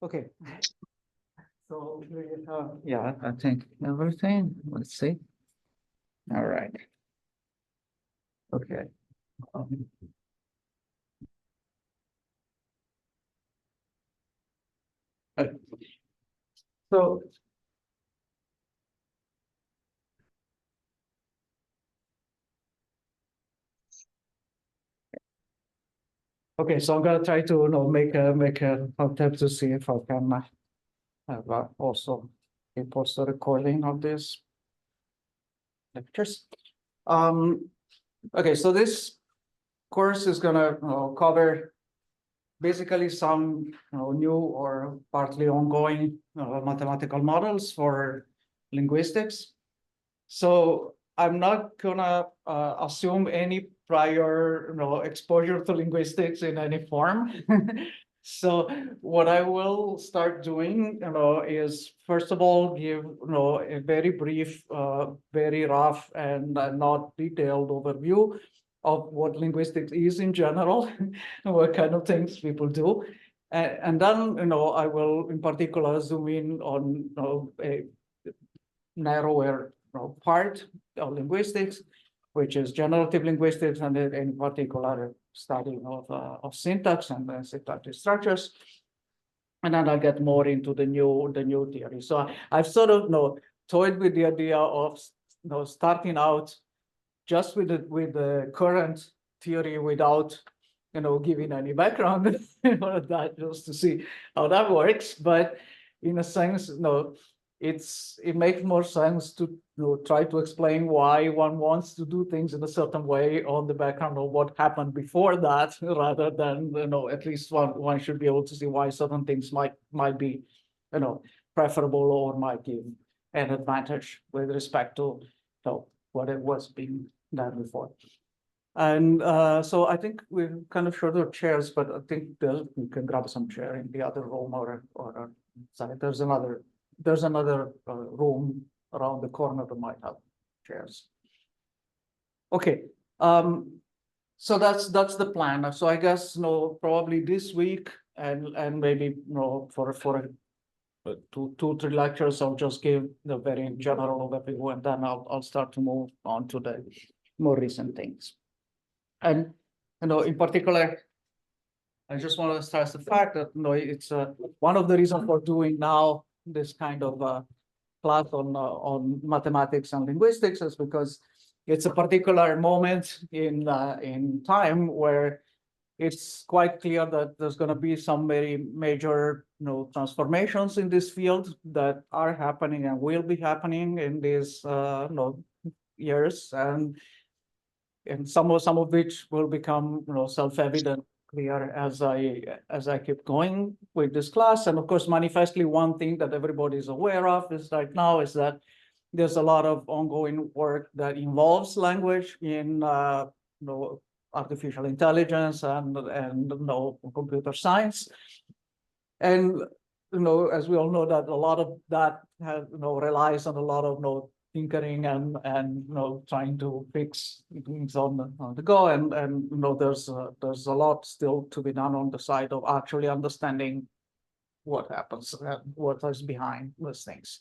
Okay. So yeah, I think everything. Let's see. All right. Okay. Um, uh, so okay, so I'm gonna try to make a attempt to see if I can have also post a recording of this lectures. Okay, so this course is gonna cover basically some new or partly ongoing mathematical models for linguistics. So I'm not gonna assume any prior exposure to linguistics in any form. So what I will start doing is first of all give a very brief, very rough and not detailed overview of what linguistics is in general, what kind of things people do. And then I will in particular zoom in on a narrower part of linguistics, which is generative linguistics, and in particular study of syntax and syntactic structures. And then I'll get more into the new theory. So I've sort of toyed with the idea of starting out just with the current theory without giving any background on that, just to see how that works. But in a sense, it makes more sense to try to explain why one wants to do things in a certain way on the background of what happened before that, rather than at least one should be able to see why certain things might be preferable or might give an advantage with respect to what it was being done before. And so I think we're kind of short of chairs, but I think we can grab some chair in the other room or sorry, there's another room around the corner that might have chairs. Okay, so that's the plan. So I guess probably this week and maybe for 2-3 lectures, I'll just give the very general overview, and then I'll start to move on to the more recent things. And in particular, I just want to stress the fact that it's one of the reasons for doing now this kind of class on mathematics and linguistics is because it's a particular moment in time where it's quite clear that there's going to be some very major transformations in this field that are happening and will be happening in these years, and some of which will become self-evident clear as I keep going with this class. And of course, manifestly, one thing that everybody is aware of is right now is that there's a lot of ongoing work that involves language in artificial intelligence and computer science. And as we all know, that a lot of that relies on a lot of tinkering and trying to fix things on the go, and there's a lot still to be done on the side of actually understanding what happens and what is behind those things.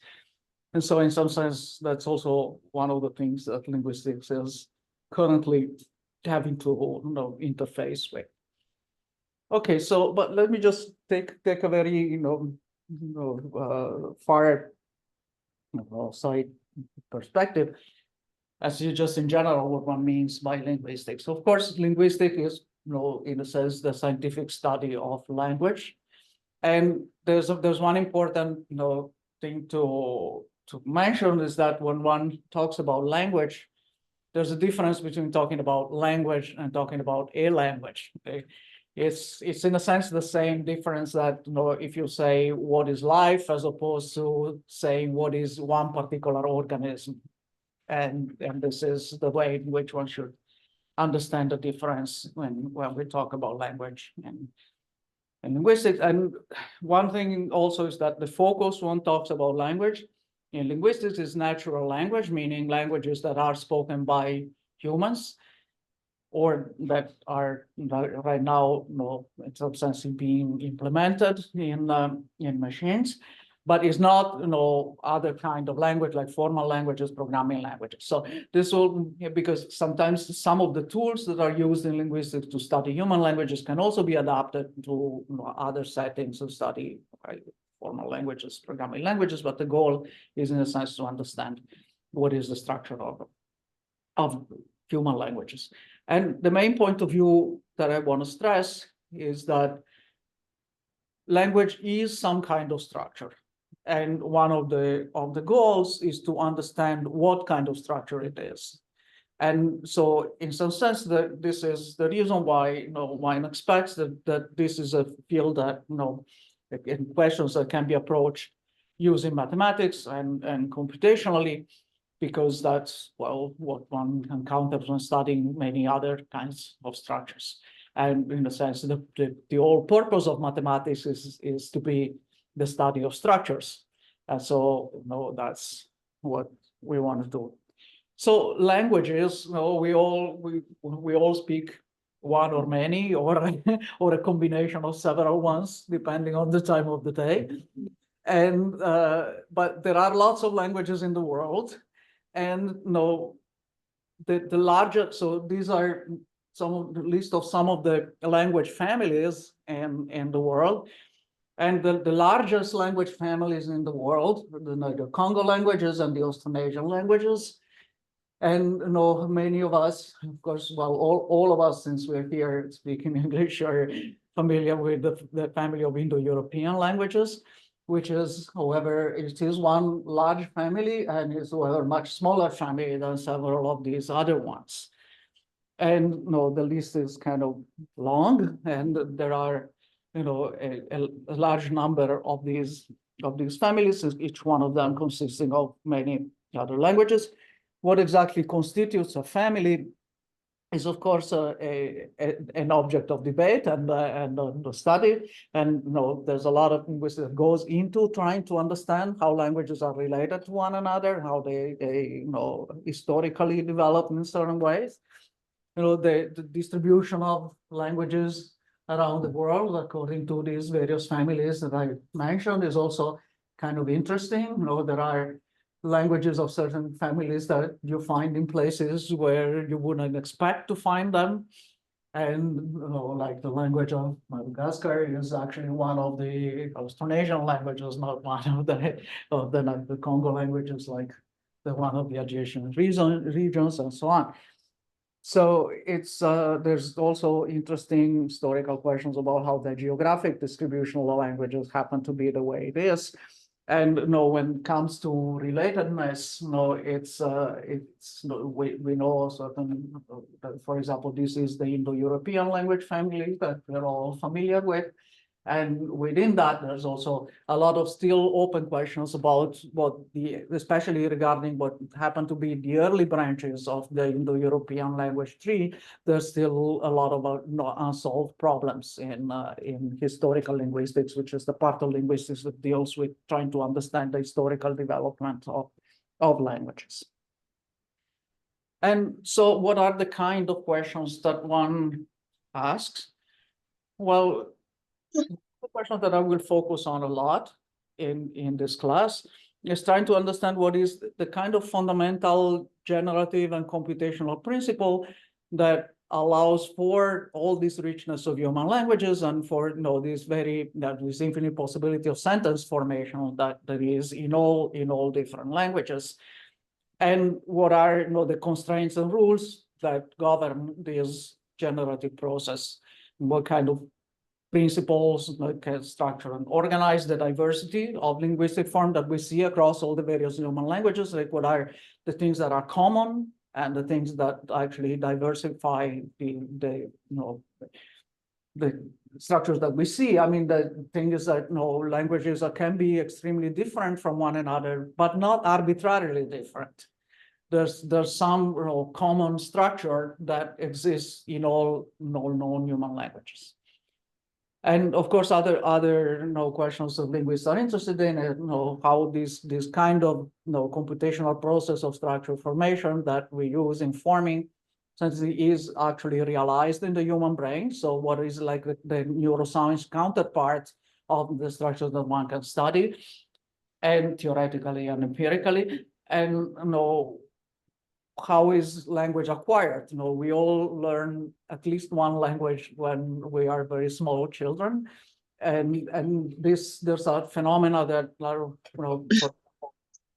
And so in some sense, that's also one of the things that linguistics is currently having to interface with. Okay, so but let me just take a very far side perspective, as you just in general what one means by linguistics. Of course, linguistics is in a sense the scientific study of language, and there's one important thing to mention is that when one talks about language, there's a difference between talking about language and talking about a language. Okay? It's in a sense the same difference that if you say what is life as opposed to saying what is one particular organism, and this is the way in which one should understand the difference when we talk about language and linguistics. And one thing also is that the focus one talks about language in linguistics is natural language, meaning languages that are spoken by humans or that are right now, in some sense, being implemented in machines, but is not, other kind of language like formal languages, programming languages. So this will, because sometimes some of the tools that are used in linguistics to study human languages can also be adapted to other settings of study, right? Formal languages, programming languages, but the goal is in a sense to understand what is the structure of human languages. And the main point of view that I want to stress is that language is some kind of structure. And one of the goals is to understand what kind of structure it is. And so in some sense, this is the reason why one expects that this is a field that in questions that can be approached using mathematics and computationally, because that's, well, what one encounters when studying many other kinds of structures. And in a sense, the whole purpose of mathematics is to be the study of structures. And so, that's what we want to do. So languages, we all speak one or many, or or a combination of several ones, depending on the time of the day. And but there are lots of languages in the world. And the larger, so these are some of the list of some of the language families in the world. And the largest language families in the world, the Congo languages and the Austronesian languages. And many of us, of course, well, all of us, since we're here speaking English, are familiar with the family of Indo-European languages, which is, however, it is one large family and is, however, much smaller family than several of these other ones. And the list is kind of long, and there are, a large number of these families, each one of them consisting of many other languages. What exactly constitutes a family is, of course, an object of debate and the study. And there's a lot of linguistics that goes into trying to understand how languages are related to one another, how they historically developed in certain ways. The distribution of languages around the world according to these various families that I mentioned is also kind of interesting. There are languages of certain families that you find in places where you wouldn't expect to find them. And like the language of Madagascar is actually one of the Austronesian languages, not one of the Congo languages, like the one of the adjacent regions and so on. So it's there's also interesting historical questions about how the geographic distribution of the languages happen to be the way it is. And when it comes to relatedness, we know certain, for example, this is the Indo-European language family that we're all familiar with. And within that, there's also a lot of still open questions about especially regarding what happened to be the early branches of the Indo-European language tree. There's still a lot of unsolved problems in historical linguistics, which is the part of linguistics that deals with trying to understand the historical development of languages. And so what are the kind of questions that one asks? Well, the question that I will focus on a lot in this class is trying to understand what is the kind of fundamental generative and computational principle that allows for all this richness of human languages and for this infinite possibility of sentence formation that is in all different languages. And what are the constraints and rules that govern this generative process? What kind of principles like structure and organize the diversity of linguistic form that we see across all the various human languages, like what are the things that are common and the things that actually diversify the structures that we see. I mean, the thing is that languages that can be extremely different from one another, but not arbitrarily different. There's some common structure that exists in all known human languages. And of course, other questions that linguists are interested in, how this kind of computational process of structure formation that we use in forming sentences is actually realized in the human brain. So what is like the neuroscience counterpart of the structures that one can study, and theoretically and empirically, and how is language acquired? We all learn at least one language when we are very small children, and there's a phenomena that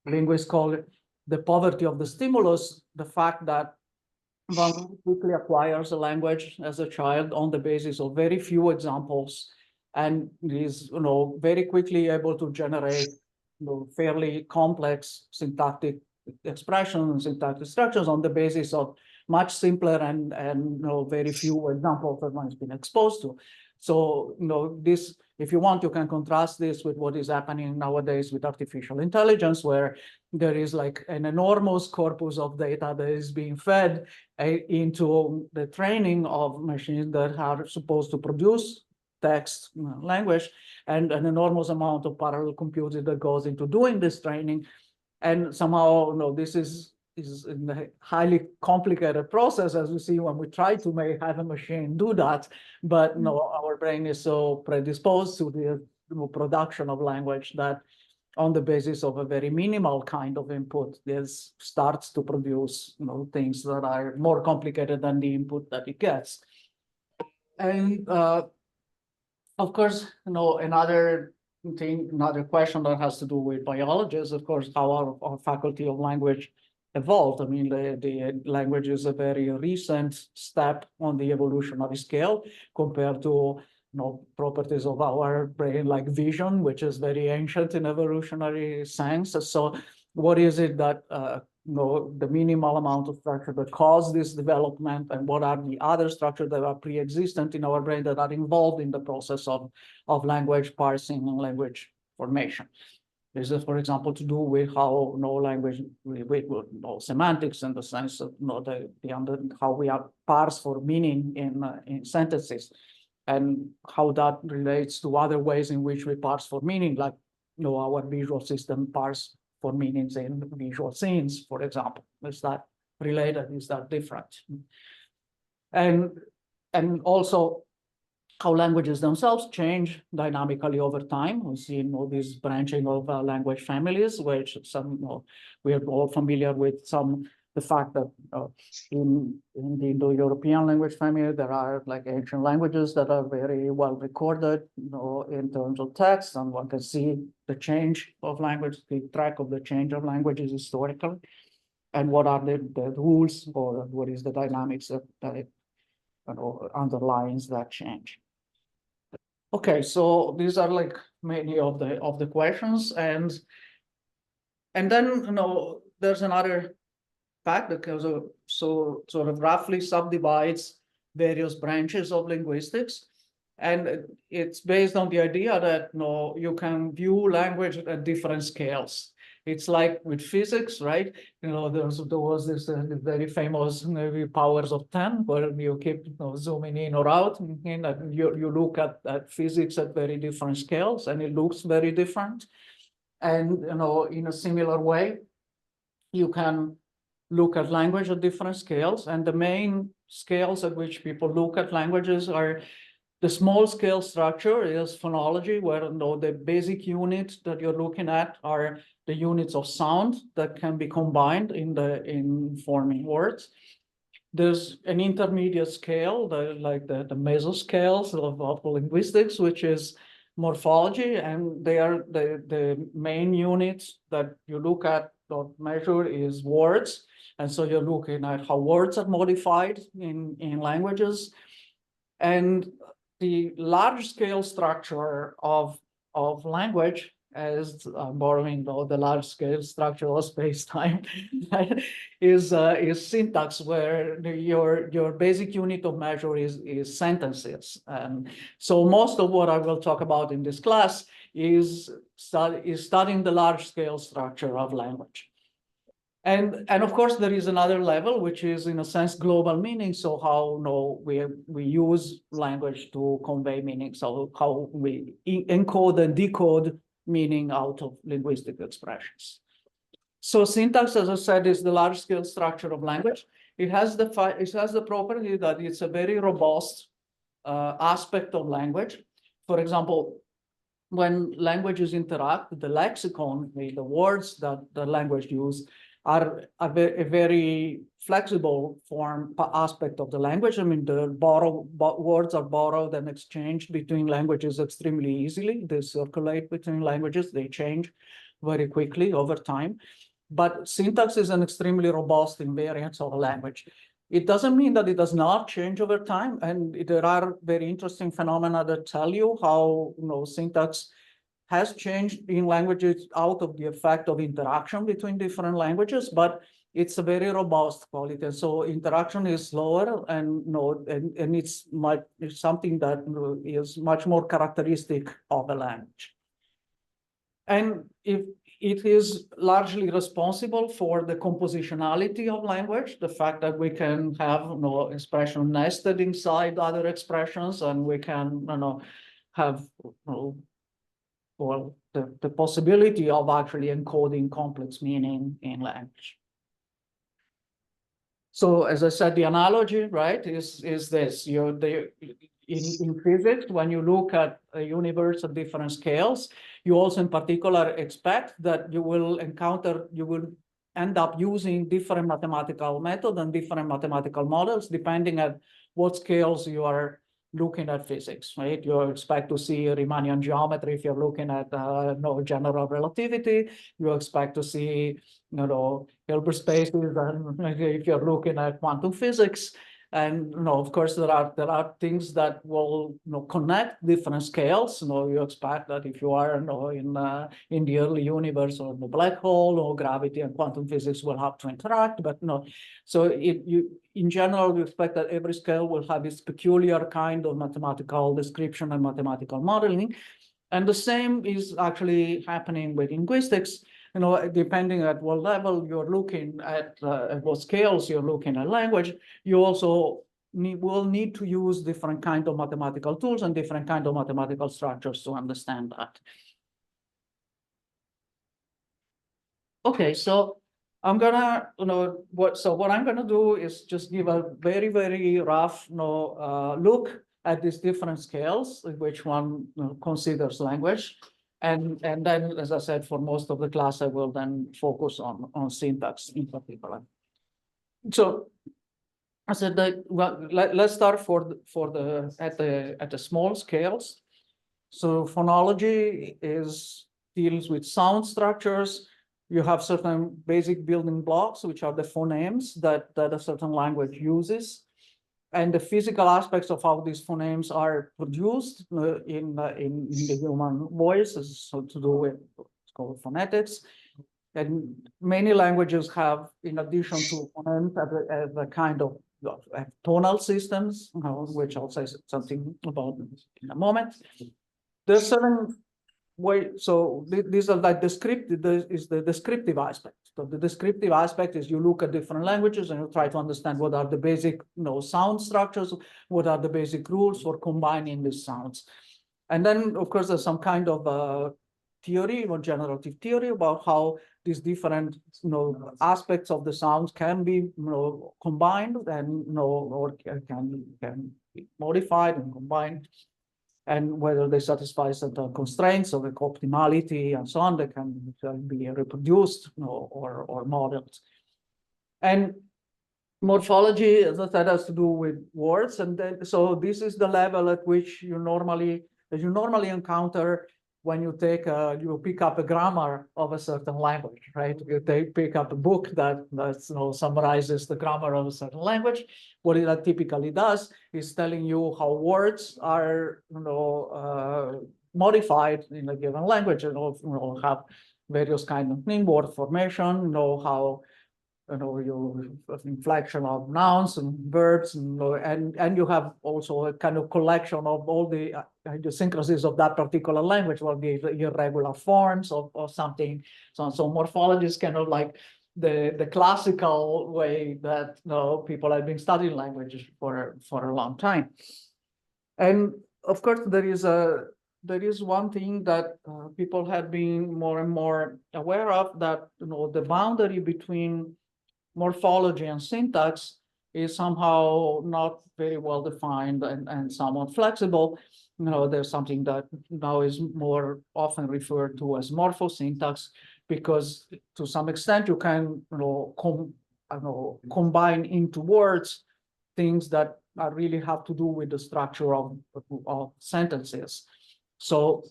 linguists call it the poverty of the stimulus. The fact that one quickly acquires a language as a child on the basis of very few examples, and is very quickly able to generate fairly complex syntactic expressions, syntactic structures on the basis of much simpler and very few examples that one has been exposed to. So this, if you want, you can contrast this with what is happening nowadays with artificial intelligence, where there is like an enormous corpus of data that is being fed into the training of machines that are supposed to produce text language, and an enormous amount of parallel computing that goes into doing this training. And somehow, this is a highly complicated process, as we see when we try to have a machine do that. But our brain is so predisposed to the production of language that on the basis of a very minimal kind of input, this starts to produce things that are more complicated than the input that it gets. And of course, another question that has to do with biology is, of course, how our faculty of language evolved. I mean, the language is a very recent step on the evolutionary scale compared to properties of our brain, like vision, which is very ancient in evolutionary sense. So what is it that the minimal amount of structure that caused this development, and what are the other structures that are pre-existent in our brain that are involved in the process of language parsing and language formation? This is, for example, to do with how language with semantics, in the sense of how we are parse for meaning in sentences, and how that relates to other ways in which we parse for meaning, like our visual system parse for meanings in visual scenes, for example. Is that related? Is that different? And also how languages themselves change dynamically over time. We see this branching of language families, which we are all familiar with the fact that in the Indo-European language family, there are like ancient languages that are very well recorded, in terms of text, and one can see the change of language, keep track of the change of languages historically, and what are the rules, or what is the dynamics that underlines that change. Okay, so these are like many of the questions, and then there's another fact that sort of roughly subdivides various branches of linguistics, and it's based on the idea that you can view language at different scales. It's like with physics, right? There was this very famous maybe powers of 10, where you keep zooming in or out, and you look at physics at very different scales, and it looks very different. And in a similar way, you can look at language at different scales, and the main scales at which people look at languages are the small scale structure is phonology, where the basic units that you're looking at are the units of sound that can be combined in forming words. There's an intermediate scale, like the mesoscales of linguistics, which is morphology, and they are the main units that you look at or measure is words. And so you're looking at how words are modified in languages. And the large scale structure of language, as borrowing the large scale structure of space-time, is syntax, where your basic unit of measure is sentences. And so most of what I will talk about in this class is studying the large scale structure of language. And of course, there is another level, which is in a sense global meaning. So how we use language to convey meaning. So how we encode and decode meaning out of linguistic expressions. So syntax, as I said, is the large-scale structure of language. It has the property that it's a very robust aspect of language. For example, when languages interact, the lexicon, the words that the language use, are a very flexible aspect of the language. I mean, words are borrowed and exchanged between languages extremely easily. They circulate between languages, they change very quickly over time. But syntax is an extremely robust invariant of a language. It doesn't mean that it does not change over time, and there are very interesting phenomena that tell you how syntax has changed in languages out of the effect of interaction between different languages, but it's a very robust quality. And so interaction is slower, and it's something that is much more characteristic of a language. And if it is largely responsible for the compositionality of language, the fact that we can have expression nested inside other expressions, and we can have the possibility of actually encoding complex meaning in language. So as I said, the analogy, right, is this. In physics, when you look at a universe at different scales, you also in particular expect that you will end up using different mathematical methods and different mathematical models depending on what scales you are looking at physics, right? You expect to see Riemannian geometry if you're looking at general relativity. You expect to see Hilbert spaces, and if you're looking at quantum physics. And of course, there are things that will connect different scales. You expect that if you are in the early universe or in the black hole, or gravity and quantum physics will have to interact. But no, so in general, you expect that every scale will have its peculiar kind of mathematical description and mathematical modeling. And the same is actually happening with linguistics. Depending at what level you're looking at what scales you're looking at language, you also will need to use different kind of mathematical tools and different kind of mathematical structures to understand that. Okay, so I'm gonna, what I'm gonna do is just give a very, very rough, look at these different scales, which one considers language. And then, as I said, for most of the class, I will then focus on syntax in particular. So I said that, well, let's start at the small scales. So phonology deals with sound structures. You have certain basic building blocks, which are the phonemes that a certain language uses. And the physical aspects of how these phonemes are produced in the human voice is to do with what's called phonetics. And many languages have, in addition to phonemes, have a kind of tonal systems, which I'll say something about in a moment. There's certain so these are like the descriptive aspect. So the descriptive aspect is you look at different languages and you try to understand what are the basic sound structures, what are the basic rules for combining these sounds. And then, of course, there's some kind of theory or generative theory about how these different aspects of the sounds can be combined and or can be modified and combined, and whether they satisfy certain constraints of optimality and so on, they can be reproduced or modeled. And morphology, as I said, has to do with words. And then, so this is the level at which you normally encounter when you pick up a grammar of a certain language, right? You pick up a book that summarizes the grammar of a certain language. What it typically does is telling you how words are modified in a given language, and have various kind of word formation, how you inflection of nouns and verbs, and you have also a kind of collection of all the idiosyncrasies of that particular language, will be irregular forms of something. So morphology is kind of like the classical way that people have been studying languages for a long time. And of course, there is one thing that people have been more and more aware of, that the boundary between morphology and syntax is somehow not very well defined and somewhat flexible. There's something that now is more often referred to as morphosyntax, because to some extent you can combine into words things that really have to do with the structure of sentences. So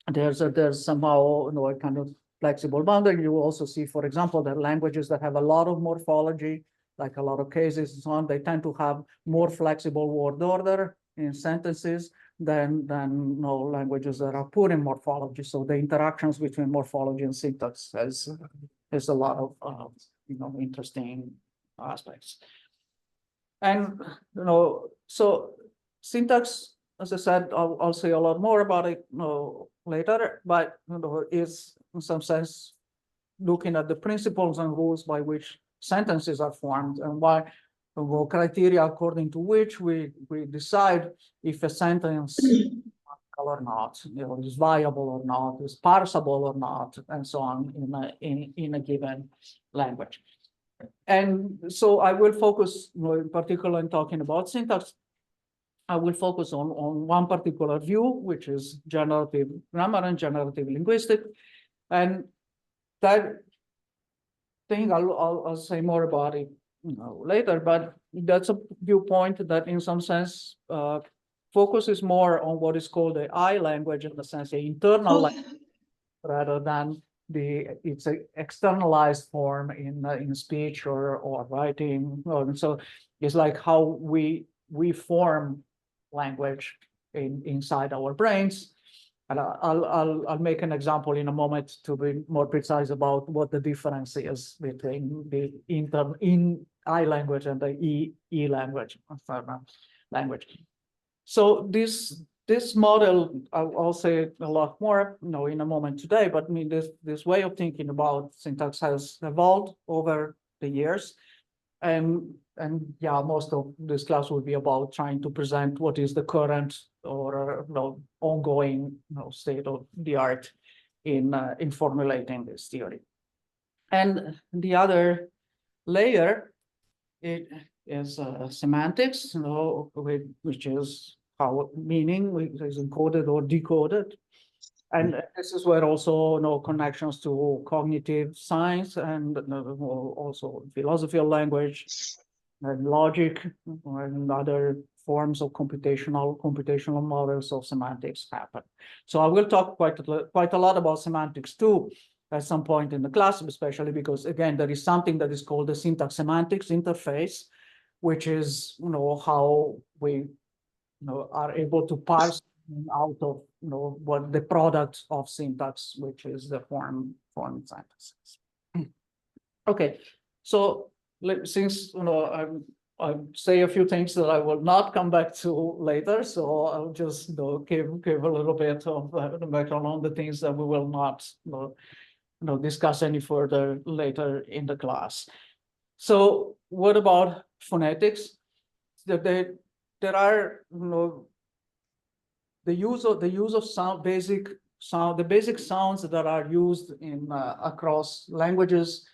there's somehow a kind of flexible boundary. You also see, for example, that languages that have a lot of morphology, like a lot of cases and so on, they tend to have more flexible word order in sentences than languages that are poor in morphology. So the interactions between morphology and syntax has a lot of interesting aspects. And so syntax, as I said, I'll say a lot more about it later, but is in some sense looking at the principles and rules by which sentences are formed, and why criteria according to which we decide if a sentence or not, is viable or not, is parsable or not, and so on in a given language. And so I will focus, in particular, in talking about syntax. I will focus on one particular view, which is generative grammar and generative linguistics. And that thing, I'll say more about it later, but that's a viewpoint that in some sense focuses more on what is called the I language, in the sense the internal language, rather than it's an externalized form in speech or writing. So it's like how we form language inside our brains. And I'll make an example in a moment to be more precise about what the difference is between the in I language and the E language, language. So this model, I'll say a lot more in a moment today, but I mean this way of thinking about syntax has evolved over the years. And yeah, most of this class will be about trying to present what is the current or ongoing state of the art in formulating this theory. And the other layer, it is semantics, which is how meaning is encoded or decoded. And this is where also connections to cognitive science and also philosophy of language and logic and other forms of computational models of semantics happen. So I will talk quite a lot about semantics too at some point in the class, especially because again there is something that is called the syntax semantics interface, which is how we are able to parse out of what the product of syntax, which is the form sentences. Okay, so since I say a few things that I will not come back to later, so I'll just give a little bit of the background on the things that we will not discuss any further later in the class. So what about phonetics? There are the use of sound, the basic sounds that are used in across languages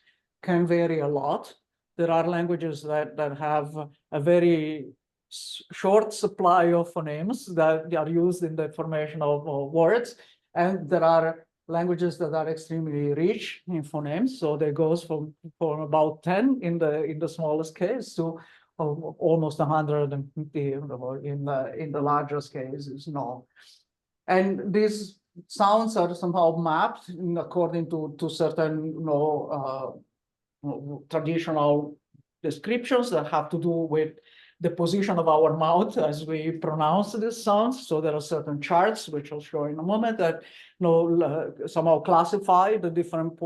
can vary a lot. There are languages that have a very short supply of phonemes that are used in the formation of words, and there are languages that are extremely rich in phonemes. So they goes from about 10 in the smallest case to almost 150 in the largest cases. And these sounds are somehow mapped according to certain traditional descriptions that have to do with the position of our mouth as we pronounce these sounds. So there are certain charts, which I'll show in a moment, that somehow classify the different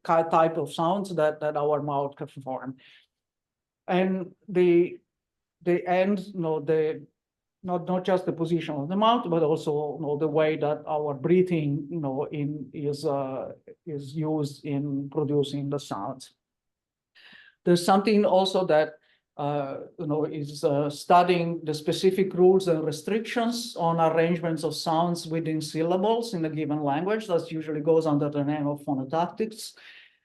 type of sounds that our mouth can form. And the end, not just the position of the mouth, but also the way that our breathing is used in producing the sounds. There's something also that is studying the specific rules and restrictions on arrangements of sounds within syllables in a given language. That usually goes under the name of phonotactics.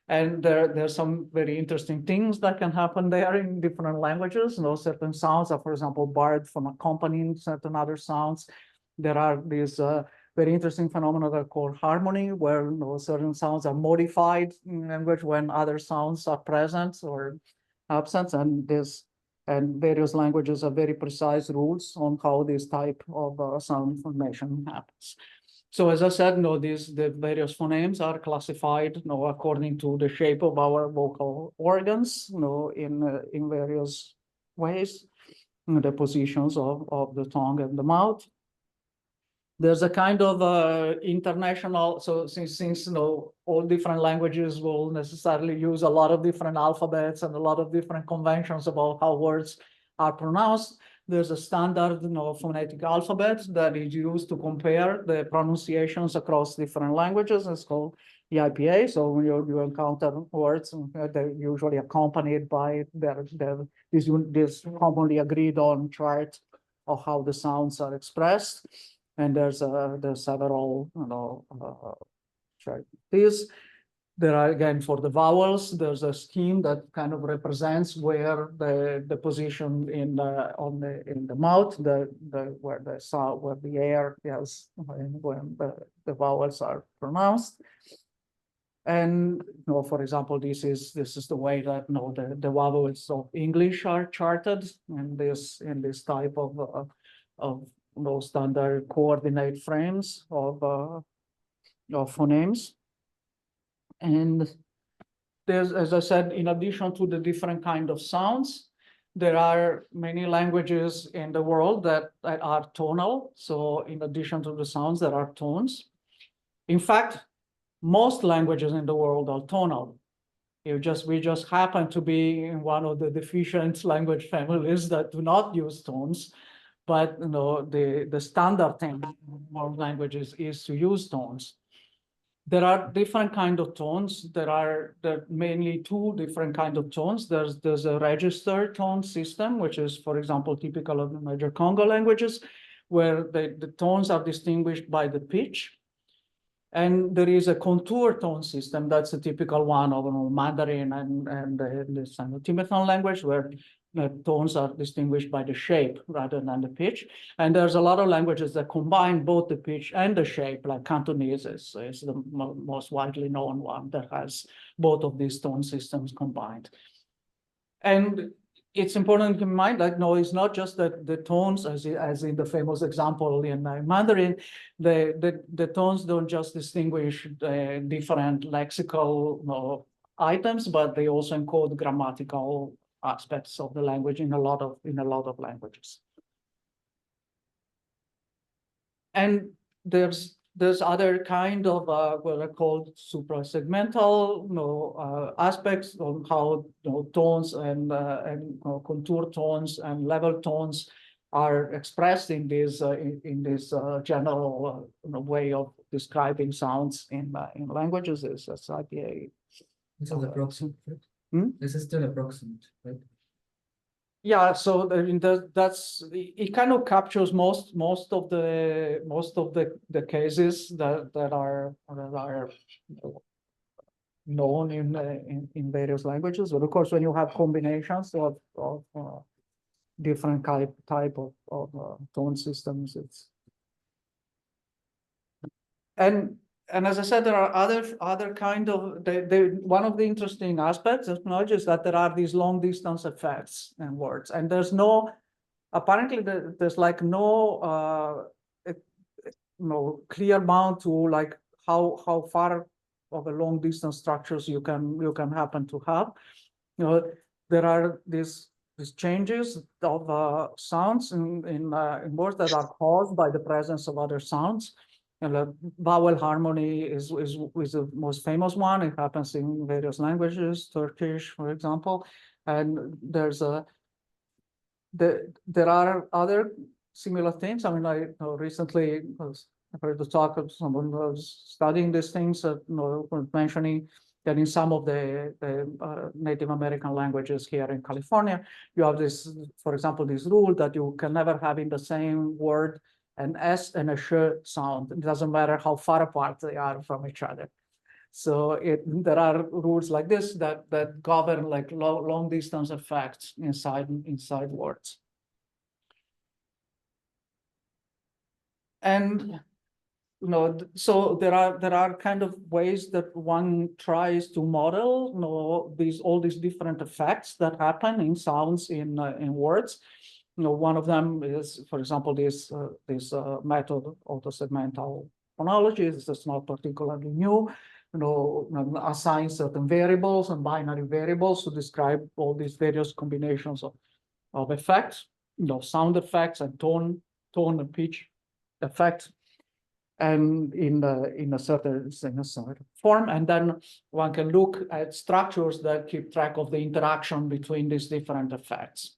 And there's some very interesting things that can happen there in different languages. Certain sounds are, for example, barred from accompanying certain other sounds. There are these very interesting phenomena that are called harmony, where certain sounds are modified in language when other sounds are present or absent. And various languages have very precise rules on how this type of sound formation happens. So as I said, the various phonemes are classified, according to the shape of our vocal organs, in various ways, the positions of the tongue and the mouth. There's a kind of international, so since all different languages will necessarily use a lot of different alphabets and a lot of different conventions about how words are pronounced, there's a standard phonetic alphabet that is used to compare the pronunciations across different languages. It's called the IPA. So when you encounter words, they're usually accompanied by this commonly agreed on chart of how the sounds are expressed. And there's several charts. There are, again, for the vowels, there's a scheme that kind of represents where the position in the mouth, where the air is when the vowels are pronounced. And for example, this is the way that the vowels of English are charted in this type of standard coordinate frames of phonemes. And there's, as I said, in addition to the different kind of sounds, there are many languages in the world that are tonal. So in addition to the sounds, there are tones. In fact, most languages in the world are tonal. We just happen to be in one of the deficient language families that do not use tones. But the standard thing in most languages is to use tones. There are different kind of tones. There are mainly two different kind of tones. There's a register tone system, which is, for example, typical of the major Congo languages, where the tones are distinguished by the pitch. And there is a contour tone system. That's a typical one of Mandarin and the Sino-Tibetan language, where the tones are distinguished by the shape rather than the pitch. And there's a lot of languages that combine both the pitch and the shape, like Cantonese is the most widely known one that has both of these tone systems combined. And it's important to keep in mind that it's not just that the tones, as in the famous example in Mandarin, the tones don't just distinguish different lexical items, but they also encode grammatical aspects of the language in a lot of languages. And there's other kind of what are called suprasegmental aspects of how tones and contour tones and level tones are expressed in this general way of describing sounds in languages. Is IPA. This is approximate. This is still approximate, right? Yeah, so it kind of captures most of the cases that are known in various languages. But of course, when you have combinations of different type of tone systems, it's and as I said, there are other kind of one of the interesting aspects of knowledge is that there are these long distance effects in words, and there's apparently there's like no clear bound to like how far of a long distance structures you can happen to have. There are these changes of sounds in words that are caused by the presence of other sounds. And vowel harmony is the most famous one. It happens in various languages, Turkish, for example. And there are other similar things. I mean, I recently heard the talk of someone who was studying these things, mentioning that in some of the Native American languages here in California, you have this, for example, this rule that you can never have in the same word an S and a sh sound. It doesn't matter how far apart they are from each other. So there are rules like this that govern like long distance effects inside words. And so there are kind of ways that one tries to model all these different effects that happen in sounds in words. One of them is, for example, this method of the segmental phonology. This is not particularly new. Assign certain variables and binary variables to describe all these various combinations of effects, sound effects and tone and pitch effects, and in a certain form. And then one can look at structures that keep track of the interaction between these different effects.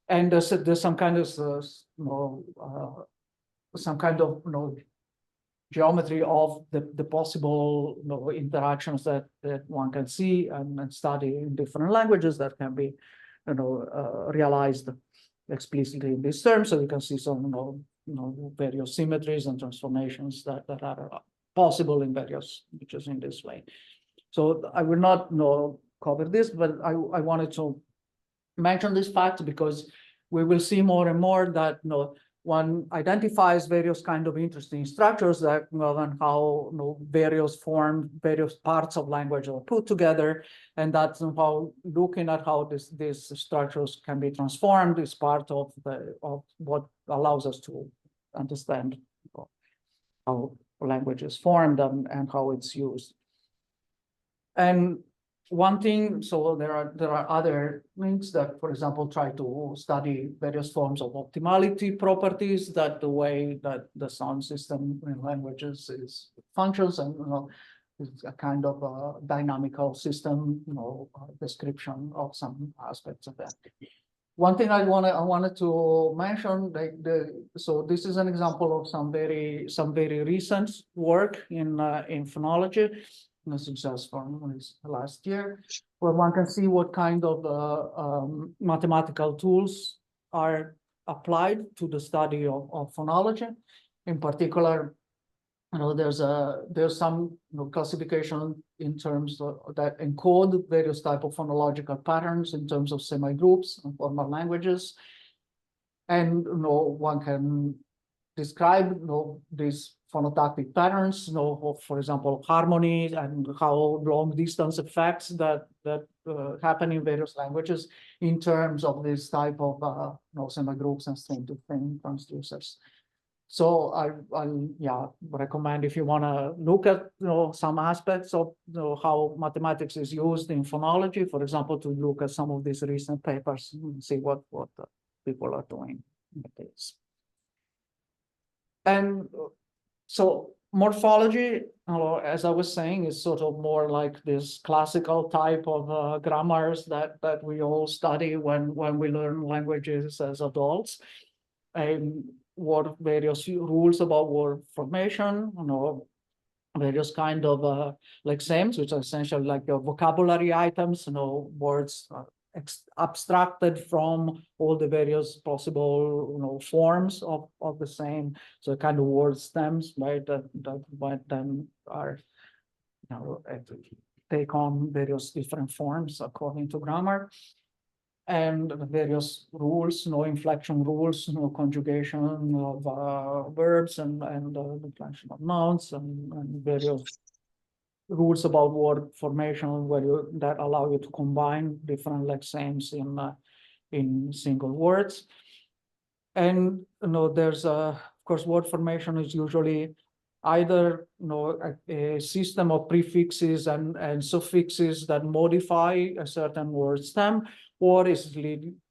And there's some kind of geometry of the possible interactions that one can see and study in different languages that can be realized explicitly in these terms. So you can see some various symmetries and transformations that are possible in various features in this way. So I will not cover this, but I wanted to mention this fact because we will see more and more that one identifies various kind of interesting structures that govern how various parts of language are put together, and that's how looking at how these structures can be transformed is part of what allows us to understand how language is formed and how it's used. And one thing, so there are other things that, for example, try to study various forms of optimality properties, that the way that the sound system in languages functions, and it's a kind of a dynamical system, description of some aspects of that. One thing I wanted to mention, so this is an example of some very recent work in phonology. This is just from last year, where one can see what kind of mathematical tools are applied to the study of phonology. In particular, there's some classification in terms of that encode various type of phonological patterns in terms of semi-groups and formal languages, and one can describe these phonotactic patterns, for example, harmony and how long distance effects that happen in various languages in terms of this type of semi-groups and string-to-string transducers. So I recommend, if you want to look at some aspects of how mathematics is used in phonology, for example, to look at some of these recent papers and see what people are doing with this. And so morphology, as I was saying, is sort of more like this classical type of grammars that we all study when we learn languages as adults, and what various rules about word formation, various kind of lexemes, which are essentially like your vocabulary items, words abstracted from all the various possible forms of the same, so kind of word stems, right, that then are take on various different forms according to grammar, and various rules, inflection rules, conjugation of verbs and inflection of nouns, and various rules about word formation that allow you to combine different lexemes in single words. And there's of course, word formation is usually either a system of prefixes and suffixes that modify a certain word stem, or is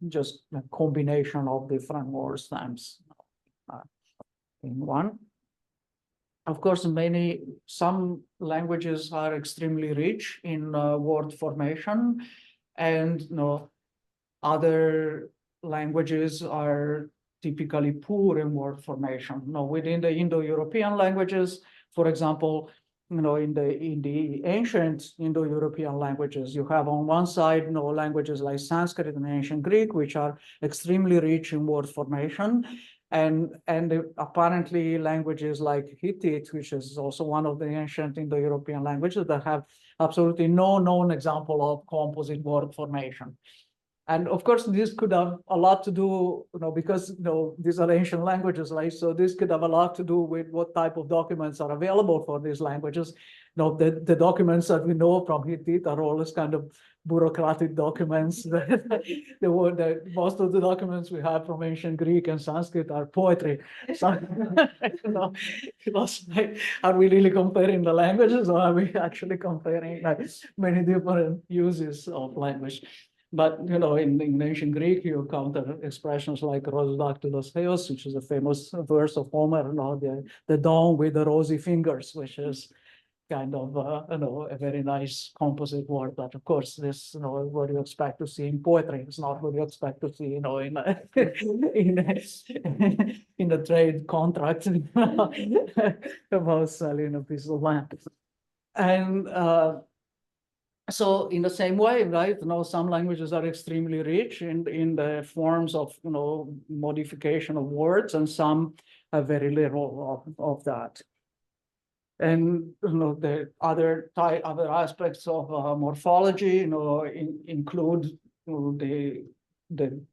just a combination of different word stems in one. Of course, some languages are extremely rich in word formation, and other languages are typically poor in word formation. Within the Indo-European languages, for example, in the ancient Indo-European languages, you have on one side, languages like Sanskrit and ancient Greek, which are extremely rich in word formation. And apparently languages like Hittite, which is also one of the ancient Indo-European languages that have absolutely no known example of composite word formation. And of course, this could have a lot to do, because these are ancient languages, right? So this could have a lot to do with what type of documents are available for these languages. The documents that we know from Hittite are always kind of bureaucratic documents. Most of the documents we have from ancient Greek and Sanskrit are poetry. So, are we really comparing the languages, or are we actually comparing many different uses of language? But in ancient Greek, you encounter expressions like "Rhododactylos Theos," which is a famous verse of Homer, the dawn with the rosy fingers, which is kind of a very nice composite word. But of course, this what you expect to see in poetry. It's not what you expect to see in in a trade contract about selling a piece of land. And so in the same way, right, some languages are extremely rich in the forms of, modification of words, and some have very little of that. And, the other aspects of morphology, include the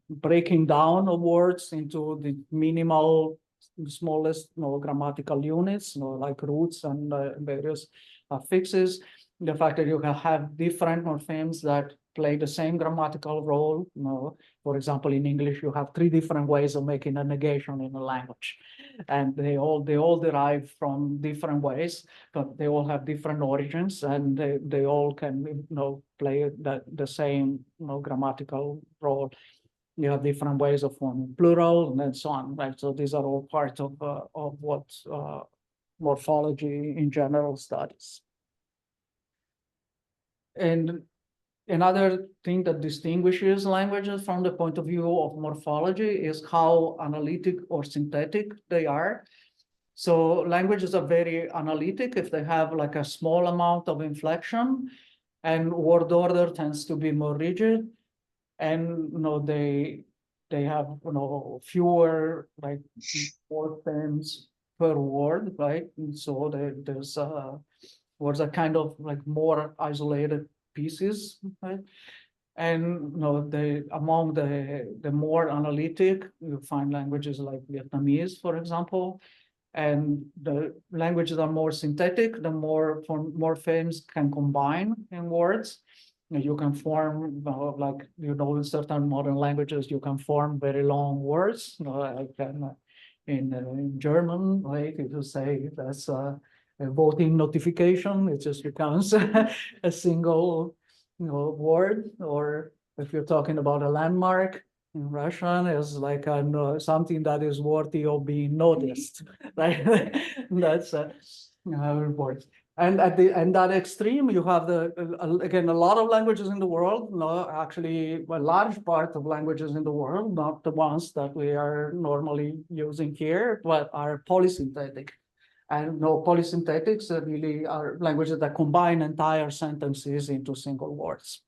breaking down of words into the minimal, smallest, grammatical units, like roots and various affixes. The fact that you can have different morphemes that play the same grammatical role. For example, in English, you have 3 different ways of making a negation in a language, and they all derive from different ways, but they all have different origins, and they all can play the same grammatical role. You have different ways of forming plural and so on, right? So these are all part of what morphology in general studies. And another thing that distinguishes languages from the point of view of morphology is how analytic or synthetic they are. So languages are very analytic if they have like a small amount of inflection, and word order tends to be more rigid. And they have fewer like morphemes per word, right? And so there's words are kind of like more isolated pieces, right? And among the more analytic, you find languages like Vietnamese, for example. And the languages are more synthetic, the more morphemes can combine in words. You can form, like, in certain modern languages, you can form very long words. Like in German, right? If you say that's a voting notification, it just becomes a single, word. Or if you're talking about a landmark in Russian, is like something that is worthy of being noticed, right? That's how it works. And at that extreme, you have again, a lot of languages in the world, actually a large part of languages in the world, not the ones that we are normally using here, but are polysynthetic. And polysynthetics really are languages that combine entire sentences into single words.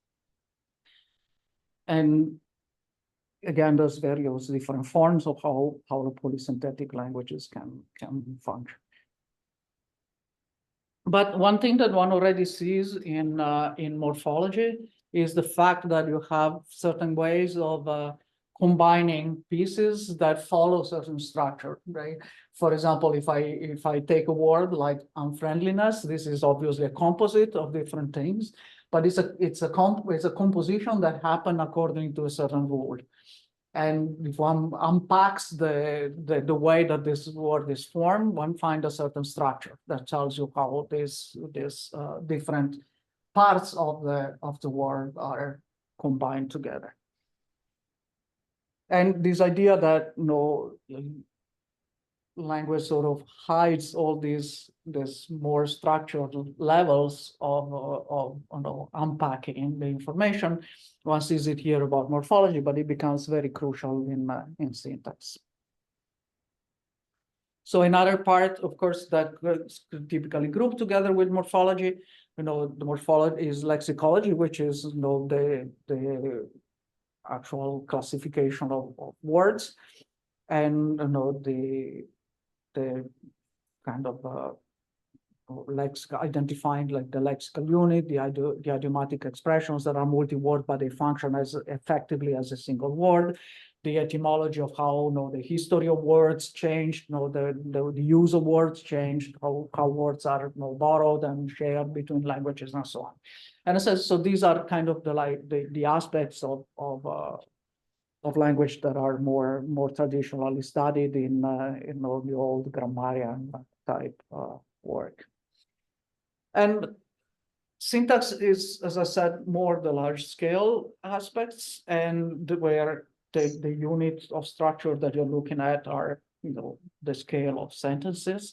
And again, there's various different forms of how the polysynthetic languages can function. But one thing that one already sees in morphology is the fact that you have certain ways of combining pieces that follow certain structure, right? For example, if I take a word like unfriendliness, this is obviously a composite of different things, but it's a composition that happened according to a certain rule. And if one unpacks the way that this word is formed, one finds a certain structure that tells you how these different parts of the word are combined together. And this idea that language sort of hides all these more structured levels of unpacking the information. One sees it here about morphology, but it becomes very crucial in syntax. So another part, of course, that is typically grouped together with morphology, the morphology is lexicology, which is, the actual classification of words, and, the kind of identifying like the lexical unit, the idiomatic expressions that are multi-word, but they function as effectively as a single word, the etymology of how the history of words changed, the use of words changed, how words are borrowed and shared between languages and so on. And it says, so these are kind of the aspects of language that are more traditionally studied in the old grammarian type work. And syntax is, as I said, more the large scale aspects, and where the units of structure that you're looking at are, the scale of sentences.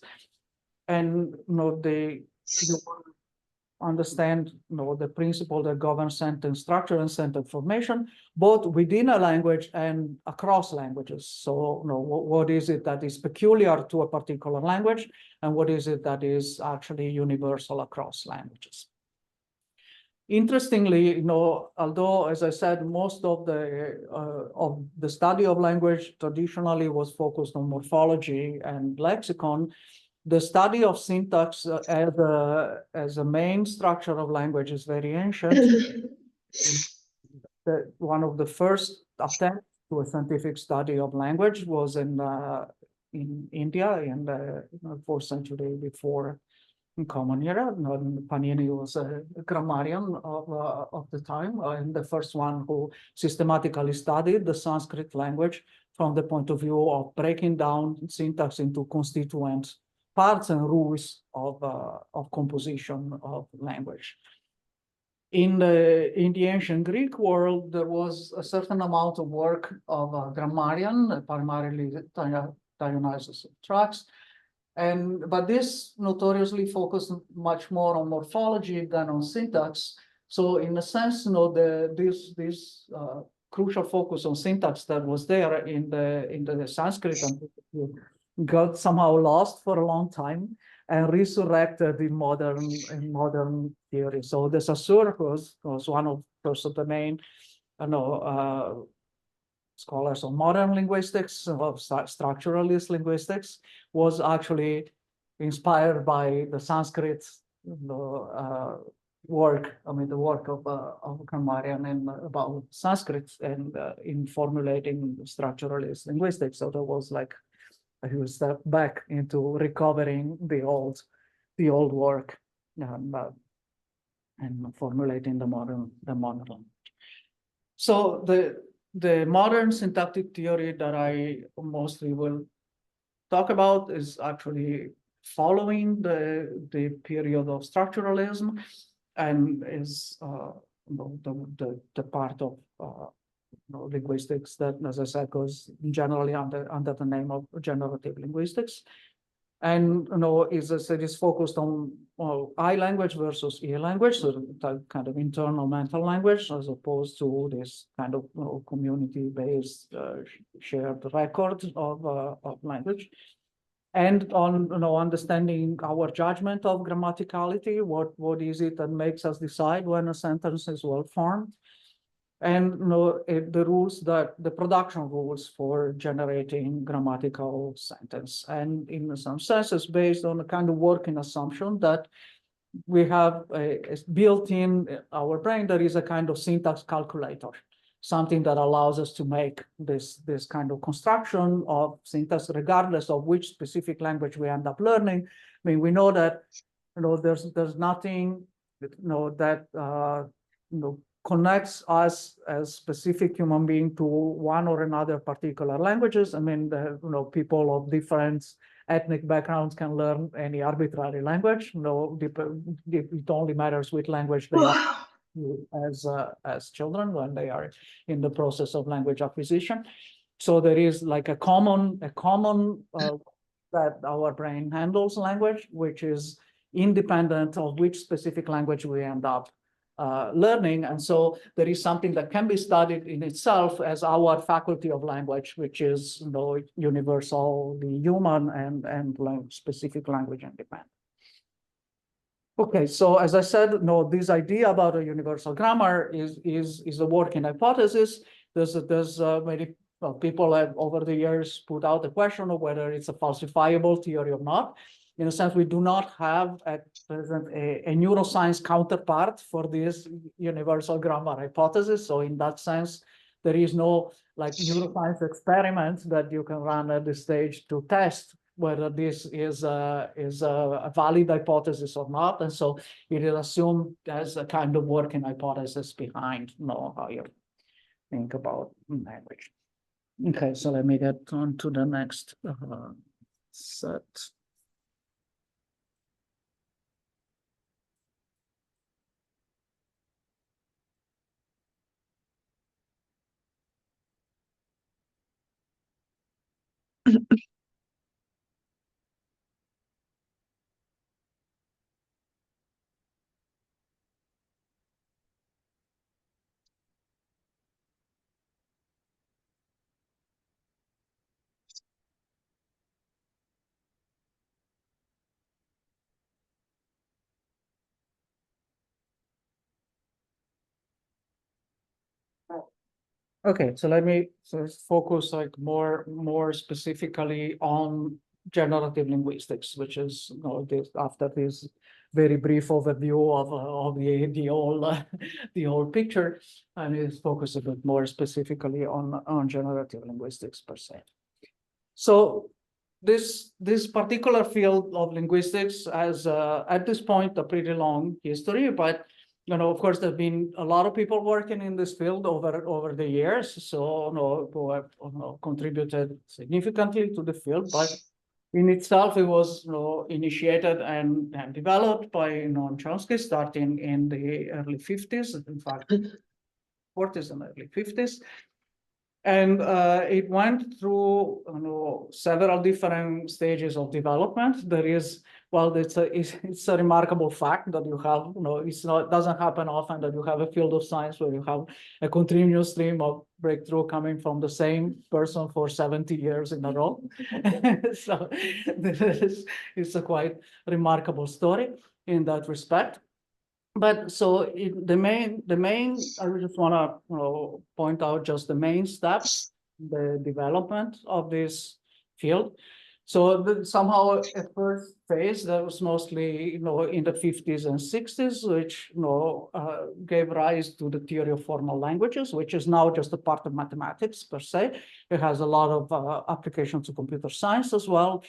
And, you understand, the principle that governs sentence structure and sentence formation, both within a language and across languages. So, what is it that is peculiar to a particular language, and what is it that is actually universal across languages? Interestingly, although, as I said, most of the study of language traditionally was focused on morphology and lexicon, the study of syntax as a main structure of language is very ancient. One of the first attempts to a scientific study of language was in India in the 4th century before Common Era. Panini was a grammarian of the time, and the first one who systematically studied the Sanskrit language from the point of view of breaking down syntax into constituent parts and rules of composition of language. In the ancient Greek world, there was a certain amount of work of a grammarian, primarily Dionysius of Thrax, but this notoriously focused much more on morphology than on syntax. So in a sense, this crucial focus on syntax that was there in the Sanskrit got somehow lost for a long time and resurrected in modern theory. So the Saussure was one of the main, scholars of modern linguistics, of structuralist linguistics, was actually inspired by the Sanskrit work. The work of a grammarian and about Sanskrit and in formulating structuralist linguistics. So there was like a huge step back into recovering the old work and formulating the modern language. So the modern syntactic theory that I mostly will talk about is actually following the period of structuralism, and is the part of linguistics that, as I said, goes generally under the name of generative linguistics. And it is focused on I language versus E language, so that kind of internal mental language, as opposed to this kind of community-based shared record of language, and on understanding our judgment of grammaticality. What is it that makes us decide when a sentence is well formed? And the rules the production rules for generating grammatical sentence, and in some senses based on a kind of working assumption that we have built in our brain. There is a kind of syntax calculator, something that allows us to make this kind of construction of syntax regardless of which specific language we end up learning. We know that there's nothing that connects us as specific human being to one or another particular languages. People of different ethnic backgrounds can learn any arbitrary language. It only matters which language they are as children when they are in the process of language acquisition. So there is like a common that our brain handles language, which is independent of which specific language we end up learning. And so there is something that can be studied in itself as our faculty of language, which is, you know, universal, the human and specific language independent. Okay, so as I said, no, this idea about a universal grammar is a working hypothesis. There's many people have over the years put out the question of whether it's a falsifiable theory or not. In a sense, we do not have at present a neuroscience counterpart for this universal grammar hypothesis. So in that sense, there is no like neuroscience experiment that you can run at this stage to test whether this is a valid hypothesis or not. And so it is assumed as a kind of working hypothesis behind, you know, how you think about language. Okay, so let me get on to the next set. Okay, so let me focus like more specifically on generative linguistics, which is, you know, this, after this very brief overview of the whole picture, and is focus a bit more specifically on generative linguistics per se. So this particular field of linguistics has at this point a pretty long history, but you know, of course, there've been a lot of people working in this field over the years, so you know, who have, you know, contributed significantly to the field. But in itself, it was, you know, initiated and developed by Noam Chomsky starting in the early 50s, in fact, 40s and early 50s. And it went through, you know, several different stages of development. There is, well, it's a remarkable fact that you have, you know, it doesn't happen often that you have a field of science where you have a continuous stream of breakthrough coming from the same person for 70 years in a row. So it's a quite remarkable story in that respect. But so the main, I just want to, you know, point out just the main steps, the development of this field. So somehow at first phase that was mostly, you know, in the 50s and 60s, which, you know, gave rise to the theory of formal languages, which is now just a part of mathematics per se. It has a lot of applications to computer science as well.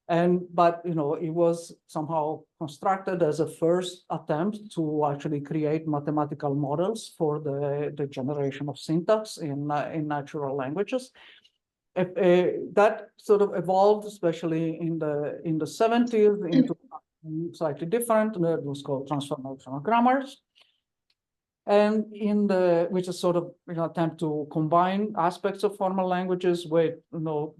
But you know, it was somehow constructed as a first attempt to actually create mathematical models for the generation of syntax in natural languages. That sort of evolved, especially in the 70s, into slightly different. It was called transformational grammars. And which is sort of, you know, attempt to combine aspects of formal languages with, you know,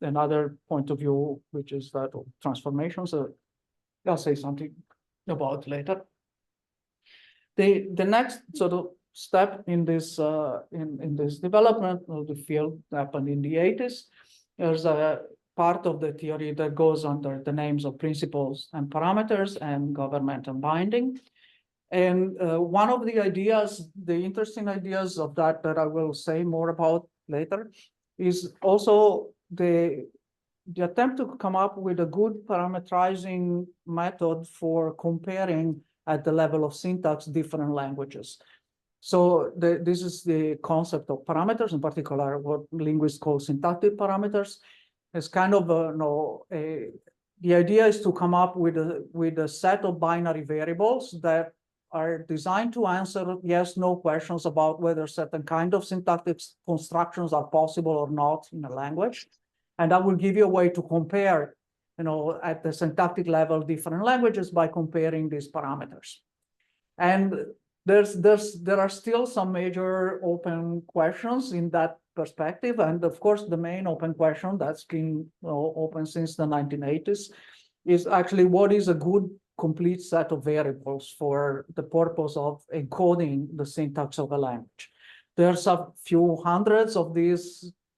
another point of view, which is that of transformations. I'll say something about later. The next sort of step in this development of the field happened in the 80s. There's a part of the theory that goes under the names of principles and parameters and government and binding. And one of the ideas, the interesting ideas of that I will say more about later, is also the attempt to come up with a good parameterizing method for comparing at the level of syntax different languages. So this is the concept of parameters, in particular what linguists call syntactic parameters. It's kind of the idea is to come up with a set of binary variables that are designed to answer yes/no questions about whether certain kind of syntactic constructions are possible or not in a language. And that will give you a way to compare, you know, at the syntactic level, different languages by comparing these parameters. And there are still some major open questions in that perspective. And of course, the main open question that's been, you know, open since the 1980s is actually what is a good complete set of variables for the purpose of encoding the syntax of a language. There's a few hundreds of these,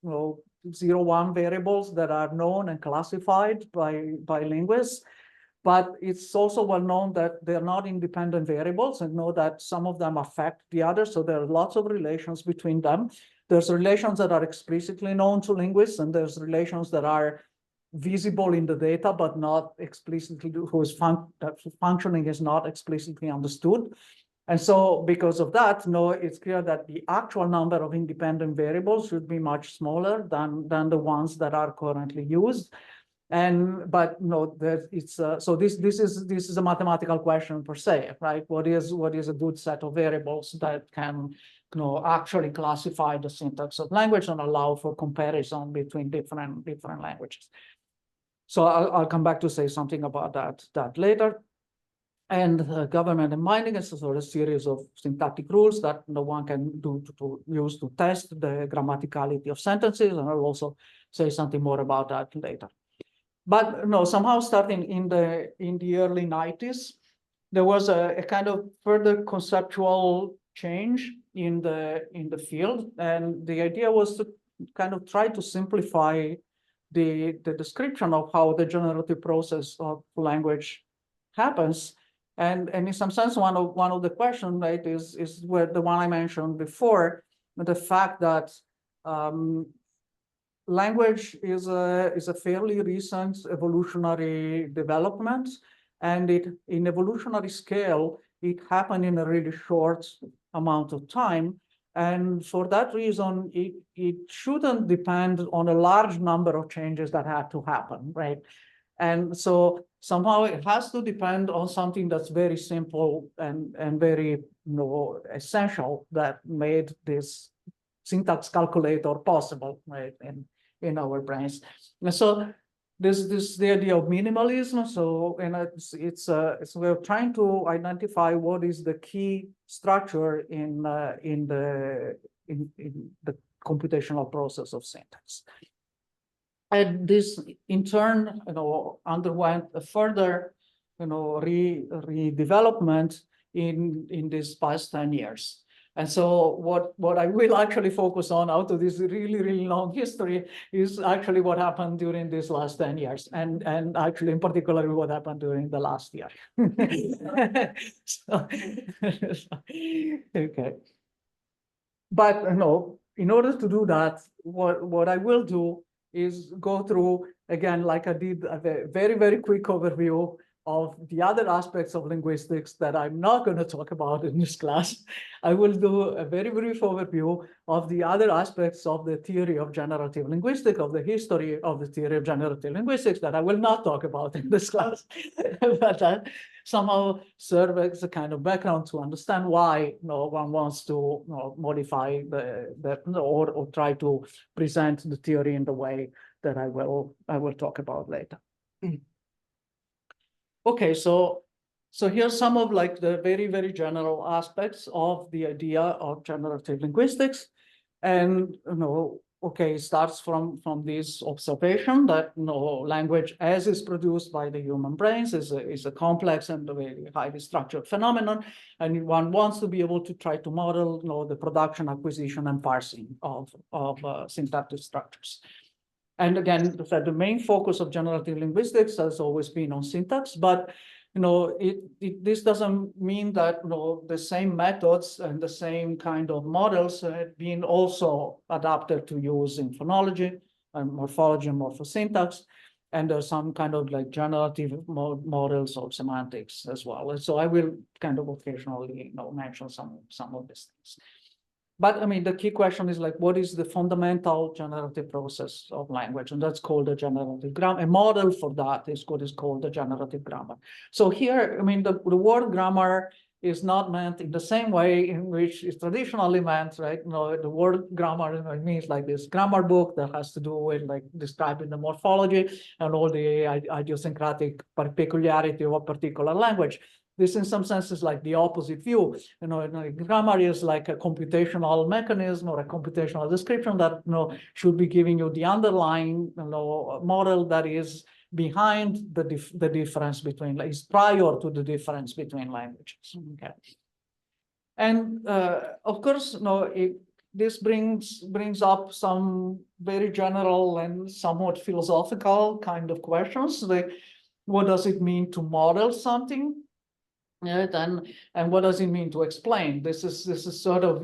0-1 variables that are known and classified by linguists. But it's also well known that they're not independent variables, and know that some of them affect the others. So there are lots of relations between them. There's relations that are explicitly known to linguists, and there's relations that are visible in the data, but not explicitly, whose functioning is not explicitly understood. And so because of that, it's clear that the actual number of independent variables should be much smaller than the ones that are currently used. But so this is a mathematical question per se, right? What is a good set of variables that can actually classify the syntax of language and allow for comparison between different languages? So I'll come back to say something about that later. And government and minding is a sort of series of syntactic rules that one can use to test the grammaticality of sentences, and I'll also say something more about that later. But somehow starting in the early 90s, there was a kind of further conceptual change in the field, and the idea was to kind of try to simplify the description of how the generative process of language happens. And in some sense, one of the questions, right, is where the one I mentioned before, the fact that language is a fairly recent evolutionary development, and in evolutionary scale, it happened in a really short amount of time. And for that reason, it shouldn't depend on a large number of changes that had to happen, right? And so somehow it has to depend on something that's very simple and very essential, that made this syntax calculator possible, right, in our brains. And so this the idea of minimalism. So, and it's we're trying to identify what is the key structure in the computational process of syntax. And this, in turn, underwent a further, redevelopment in these past 10 years. And so what I will actually focus on out of this really, really long history is actually what happened during these last 10 years, and actually in particular what happened during the last year. Okay. But in order to do that, what I will do is go through, again, like I did, a very, very quick overview of the other aspects of linguistics that I'm not going to talk about in this class. I will do a very brief overview of the other aspects of the theory of generative linguistics, of the history of the theory of generative linguistics, that I will not talk about in this class, but that somehow serve as a kind of background to understand why one wants to modify or try to present the theory in the way that I will talk about later. Okay, so here's some of like the very, very general aspects of the idea of generative linguistics. And okay, it starts from this observation that language as is produced by the human brains is a complex and a very highly structured phenomenon, and one wants to be able to try to model the production, acquisition, and parsing of syntactic structures. And again, the main focus of generative linguistics has always been on syntax, but this doesn't mean that the same methods and the same kind of models have been also adapted to use in phonology and morphology and morphosyntax. And there's some kind of like generative models of semantics as well. And so I will kind of occasionally mention some of these things. But I mean, the key question is like, what is the fundamental generative process of language? And that's called the generative grammar. A model for that is what is called the generative grammar. So here, I mean, the word grammar is not meant in the same way in which it's traditionally meant, right? The word grammar means like this grammar book that has to do with like describing the morphology and all the idiosyncratic peculiarity of a particular language. This, in some sense, is like the opposite view. Grammar is like a computational mechanism or a computational description that should be giving you the underlying model that is behind the difference between, is prior to the difference between languages. Okay. And of course, this brings up some very general and somewhat philosophical kind of questions. Like, what does it mean to model something? Right? And what does it mean to explain? This is sort of,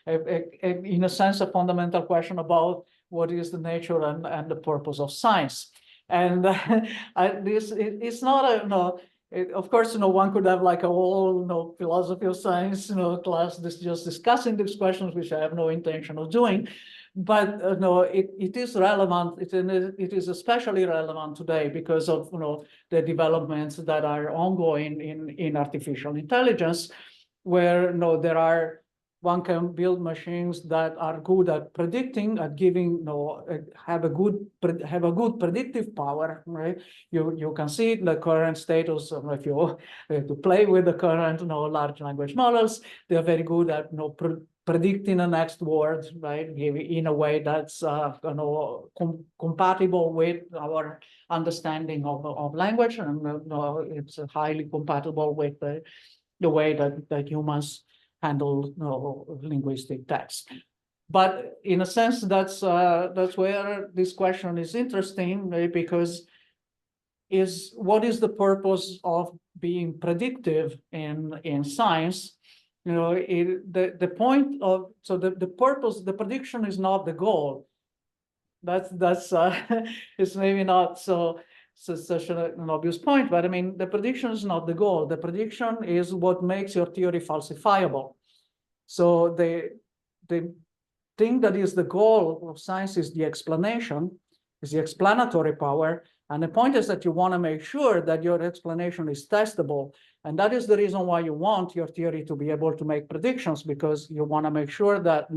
in a sense, a fundamental question about what is the nature and the purpose of science. And it's not a, of course, one could have like a whole, philosophy of science, class just discussing these questions, which I have no intention of doing. But it is relevant. It is especially relevant today because of the developments that are ongoing in artificial intelligence, where one can build machines that are good at predicting, at giving, have a good predictive power, right? You can see the current status of, if you to play with the current large language models, they are very good at predicting the next word, right? In a way that's compatible with our understanding of language, and it's highly compatible with the way that humans handle linguistic text. But in a sense, that's where this question is interesting, right? Because what is the purpose of being predictive in science? The point of, so the purpose, the prediction is not the goal. That's it's maybe not such an obvious point, but I mean, the prediction is not the goal. The prediction is what makes your theory falsifiable. So the thing that is the goal of science is the explanation, is the explanatory power. And the point is that you want to make sure that your explanation is testable. And that is the reason why you want your theory to be able to make predictions, because you want to make sure that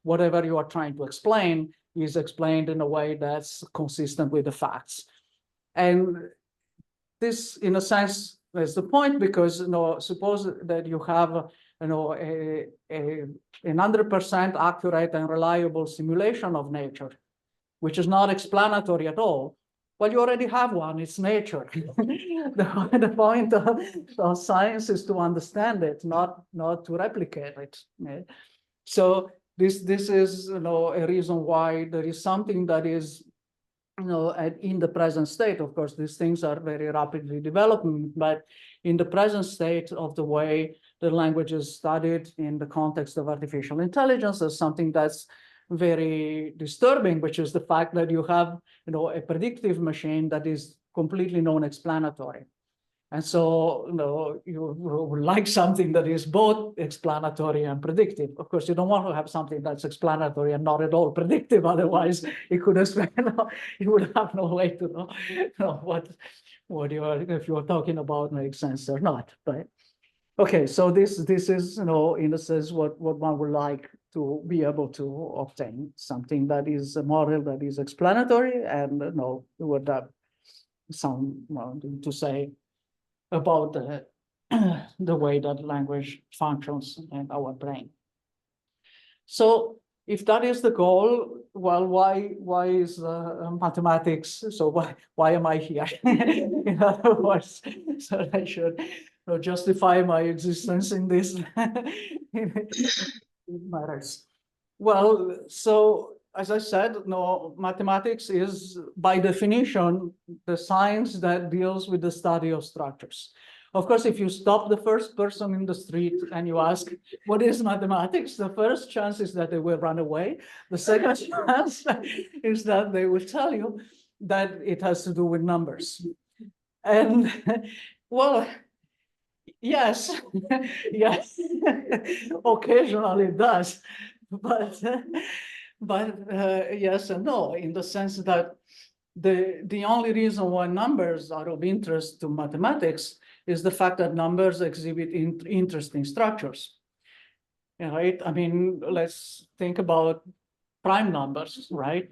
whatever you are trying to explain is explained in a way that's consistent with the facts. And this, in a sense, is the point, because suppose that you have an 100% accurate and reliable simulation of nature, which is not explanatory at all. Well, you already have one, it's nature. The point of science is to understand it, not to replicate it. Right? So this is a reason why there is something that is in the present state. Of course, these things are very rapidly developing, but in the present state of the way the language is studied in the context of artificial intelligence, there's something that's very disturbing, which is the fact that you have a predictive machine that is completely non-explanatory. And so you would like something that is both explanatory and predictive. Of course, you don't want to have something that's explanatory and not at all predictive. Otherwise, you could you would have no way to know what you are, if you are talking about, makes sense or not. Right? Okay, so this is in a sense what one would like to be able to obtain, something that is a model that is explanatory and would have some to say about the way that language functions in our brain. So if that is the goal, well, why is mathematics? So why am I here? In other words, so I should justify my existence in this matters. Well, so as I said, mathematics is by definition the science that deals with the study of structures. Of course, if you stop the first person in the street and you ask, what is mathematics? The first chance is that they will run away. The second chance is that they will tell you that it has to do with numbers. And well, yes, yes, occasionally it does, but yes and no, in the sense that the only reason why numbers are of interest to mathematics is the fact that numbers exhibit interesting structures. Right? I mean, let's think about prime numbers, right?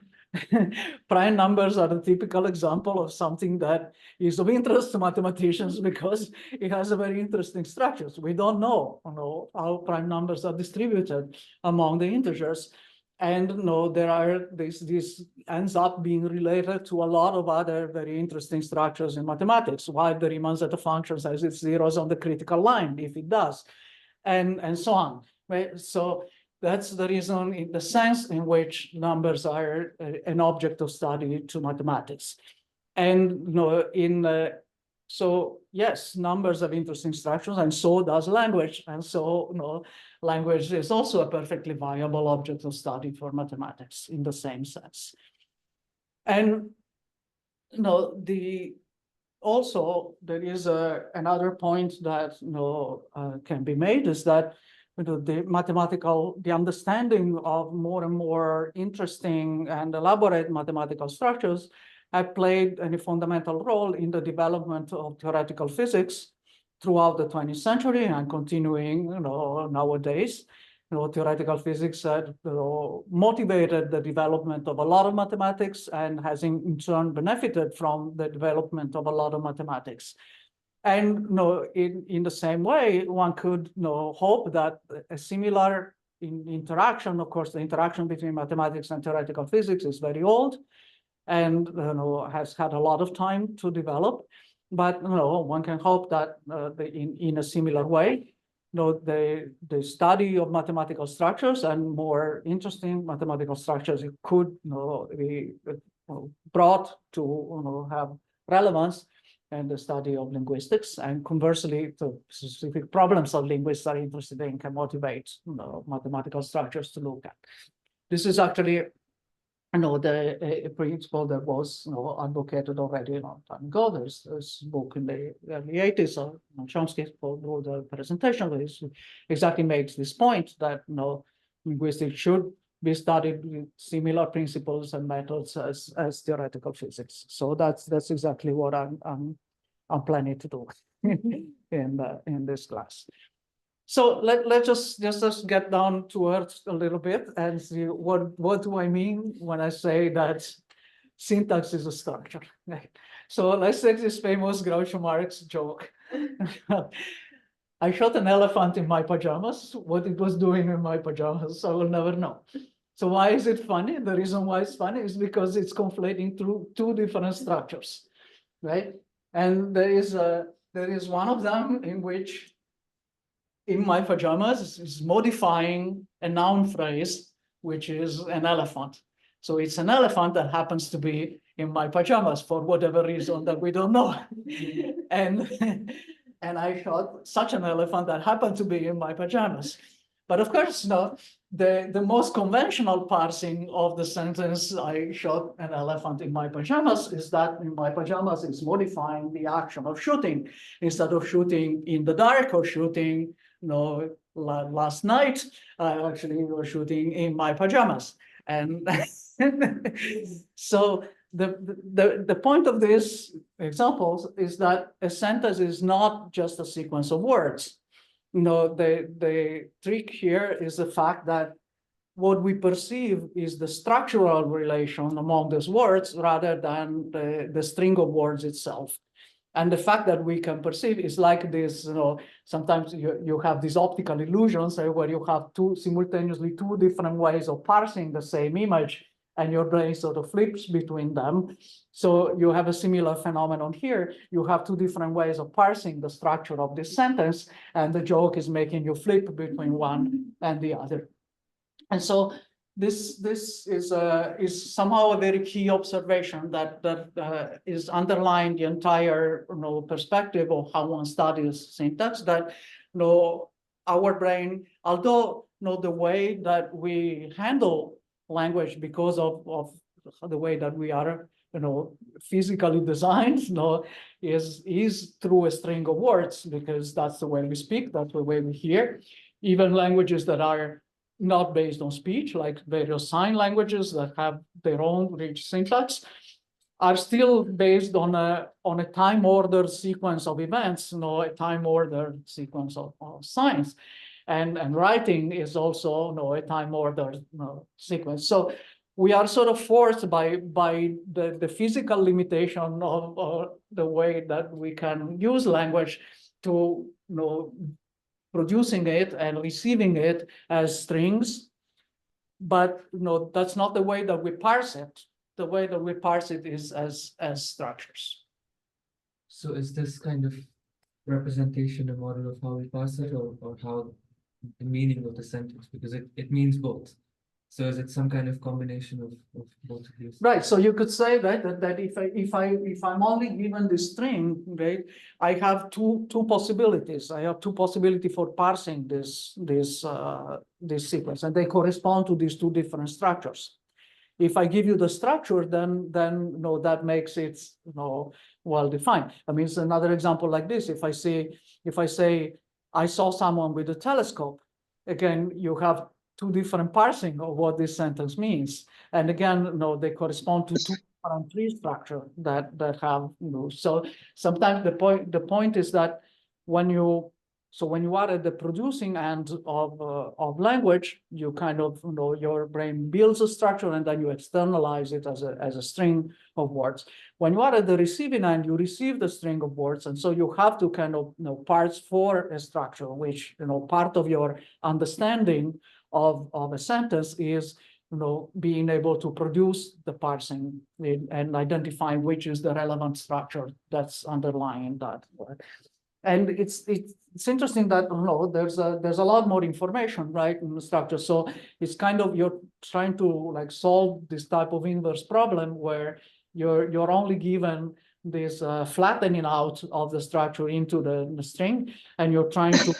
Prime numbers are the typical example of something that is of interest to mathematicians because it has a very interesting structures. We don't know how prime numbers are distributed among the integers. And this ends up being related to a lot of other very interesting structures in mathematics. Why the Riemann zeta function says it's zeros on the critical line, if it does, and so on. Right? So that's the reason, in the sense in which numbers are an object of study to mathematics. And so yes, numbers have interesting structures, and so does language. And so language is also a perfectly viable object of study for mathematics in the same sense. And also there is another point that can be made, is that the understanding of more and more interesting and elaborate mathematical structures have played a fundamental role in the development of theoretical physics throughout the 20th century and continuing nowadays. Theoretical physics had motivated the development of a lot of mathematics and has in turn benefited from the development of a lot of mathematics. And in the same way, one could hope that a similar interaction, of course, the interaction between mathematics and theoretical physics is very old and has had a lot of time to develop. But one can hope that in a similar way, the study of mathematical structures and more interesting mathematical structures could be brought to have relevance and the study of linguistics, and conversely, the specific problems of linguists are interested in can motivate mathematical structures to look at. This is actually a principle that was advocated already a long time ago. There's this book in the early 80s of Chomsky wrote the presentation, where he exactly makes this point that linguistics should be studied with similar principles and methods as theoretical physics. So that's exactly what I'm planning to do in this class. So let's just get down to earth a little bit and see what do I mean when I say that syntax is a structure. So let's take this famous Groucho Marx joke. I shot an elephant in my pajamas. What it was doing in my pajamas, I will never know. So why is it funny? The reason why it's funny is because it's conflating through two different structures, right? And there is one of them in which in my pajamas is modifying a noun phrase, which is an elephant. So it's an elephant that happens to be in my pajamas for whatever reason that we don't know. And I shot such an elephant that happened to be in my pajamas. But of course, the most conventional parsing of the sentence, I shot an elephant in my pajamas, is that in my pajamas is modifying the action of shooting. Instead of shooting in the dark or shooting last night, I actually was shooting in my pajamas. And so the point of these examples is that a sentence is not just a sequence of words. The trick here is the fact that what we perceive is the structural relation among these words rather than the string of words itself. And the fact that we can perceive is like this, sometimes you have these optical illusions where you have simultaneously two different ways of parsing the same image, and your brain sort of flips between them. So you have a similar phenomenon here. You have two different ways of parsing the structure of this sentence, and the joke is making you flip between one and the other. And so this is somehow a very key observation that is underlying the entire perspective of how one studies syntax. That our brain, although the way that we handle language because of the way that we are physically designed is through a string of words, because that's the way we speak, that's the way we hear. Even languages that are not based on speech, like various sign languages that have their own rich syntax, are still based on a time-ordered sequence of events, a time-ordered sequence of signs. And writing is also a time-ordered sequence. So we are sort of forced by the physical limitation of the way that we can use language to producing it and receiving it as strings but that's not the way that we parse it. The way that we parse it is as structures. So is this kind of representation a model of how we parse it, or how the meaning of the sentence? Because it means both. So is it some kind of combination of both of these? Right. So you could say that if I'm only given this string, right, I have two possibilities. I have two possibilities for parsing this sequence, and they correspond to these two different structures. If I give you the structure, then that makes it well defined. I mean, it's another example like this. If I say I saw someone with a telescope, again, you have two different parsing of what this sentence means. And again, they correspond to two different tree structure that have, so sometimes the point is that when you are at the producing end of language, you kind of, your brain builds a structure and then you externalize it as a string of words. When you are at the receiving end, you receive the string of words, and so you have to kind of, parse for a structure, which, part of your understanding of a sentence is, being able to produce the parsing and identifying which is the relevant structure that's underlying that word. And it's interesting that there's a lot more information, right, in the structure. So it's kind of, you're trying to like solve this type of inverse problem where you're only given this flattening out of the structure into the string, and you're trying to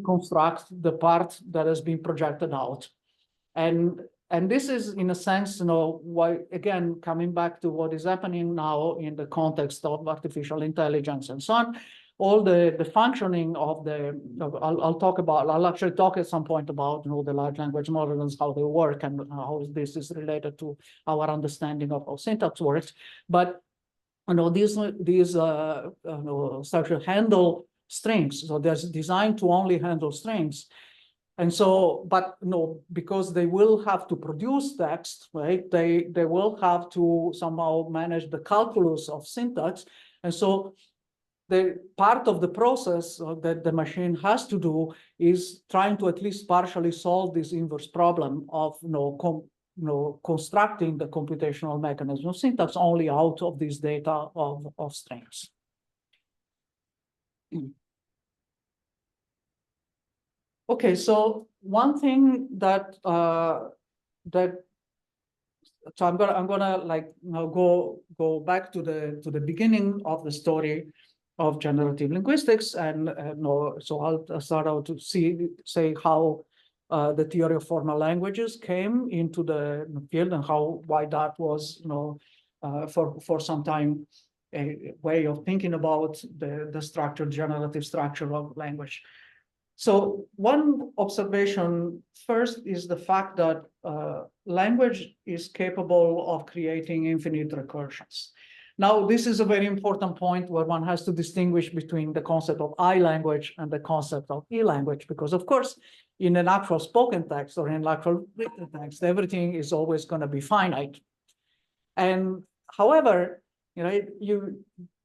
construct the part that has been projected out. And this is, in a sense, why, again, coming back to what is happening now in the context of artificial intelligence and so on, all the functioning of I'll actually talk at some point about, the large language models, how they work, and how this is related to our understanding of how syntax works. But, these structures handle strings. So they're designed to only handle strings. And so, but because they will have to produce text, right? They will have to somehow manage the calculus of syntax. And so the part of the process that the machine has to do is trying to at least partially solve this inverse problem of constructing the computational mechanism of syntax only out of this data of strings. Okay, so one thing that so I'm gonna like now go back to the beginning of the story of generative linguistics, and so I'll start out to say how the theory of formal languages came into the field, and why that was for some time a way of thinking about the generative structure of language. So one observation first is the fact that language is capable of creating infinite recursions. Now, this is a very important point where one has to distinguish between the concept of I language and the concept of E language, because of course, in an actual spoken text or in an actual written text, everything is always going to be finite. And however,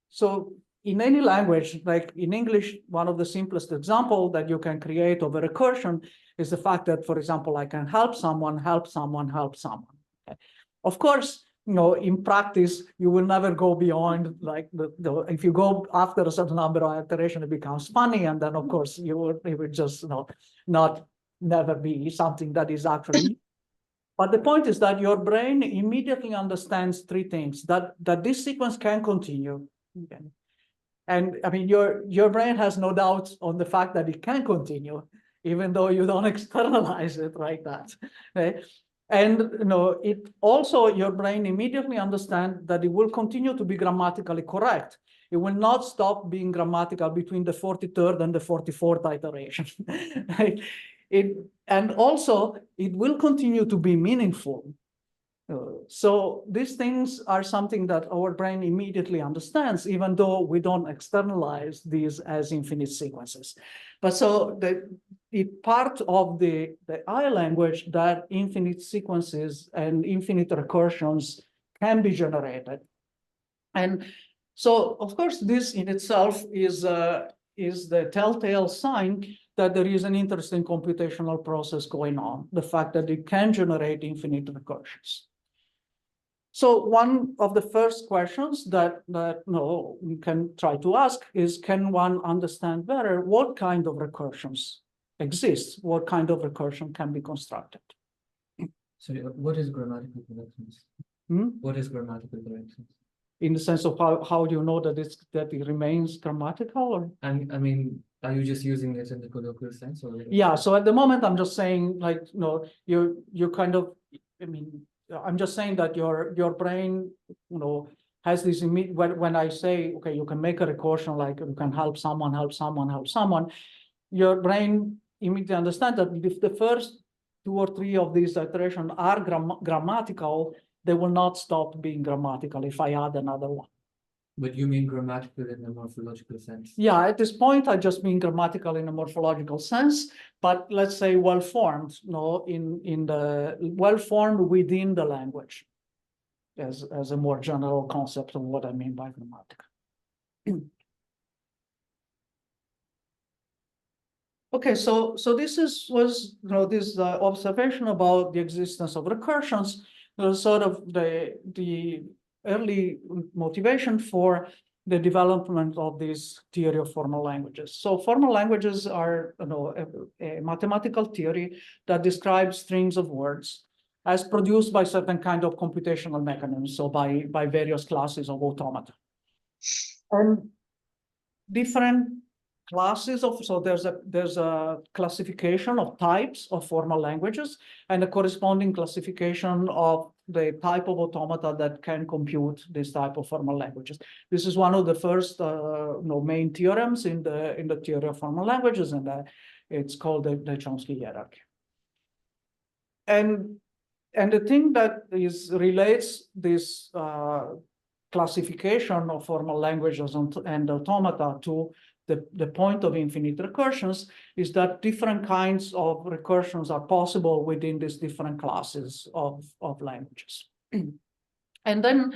so in any language, like in English, one of the simplest examples that you can create of a recursion is the fact that, for example, I can help someone, help someone, help someone. Okay. Of course, in practice, you will never go beyond like if you go after a certain number of iterations, it becomes funny, and then of course it would just never be something that is actually. But the point is that your brain immediately understands three things: that this sequence can continue. Okay. And I mean, your brain has no doubt on the fact that it can continue, even though you don't externalize it like that. Right? And it also, your brain immediately understands that it will continue to be grammatically correct. It will not stop being grammatical between the 43rd and the 44th iteration. Right? And also, it will continue to be meaningful. So these things are something that our brain immediately understands, even though we don't externalize these as infinite sequences. But so the part of the I language that infinite sequences and infinite recursions can be generated. And so, of course, this in itself is the telltale sign that there is an interesting computational process going on, the fact that it can generate infinite recursions. So one of the first questions that we can try to ask is, can one understand better what kind of recursions exist? What kind of recursion can be constructed? So what is grammatical correctness? What is grammatical correctness? In the sense of how do you know that it remains grammatical? Or? I mean, are you just using it in the colloquial sense, or? Yeah. So at the moment, I'm just saying, like, you kind of, I mean, I'm just saying that your brain, has this when I say, okay, you can make a recursion, like you can help someone, your brain immediately understands that if the first 2 or 3 of these iterations are grammatical, they will not stop being grammatical if I add another one. But you mean grammatical in a morphological sense? Yeah, at this point, I just mean grammatical in a morphological sense, but let's say well-formed, in the well-formed within the language, as a more general concept of what I mean by grammatical. Okay, so this was this observation about the existence of recursions, sort of the early motivation for the development of this theory of formal languages. So formal languages are a mathematical theory that describes strings of words as produced by certain kind of computational mechanisms, so by various classes of automata. And different classes of, so there's a classification of types of formal languages and a corresponding classification of the type of automata that can compute this type of formal languages. This is one of the first main theorems in the theory of formal languages, and it's called the Chomsky hierarchy. And the thing that relates this classification of formal languages and automata to the point of infinite recursions is that different kinds of recursions are possible within these different classes of languages. And then,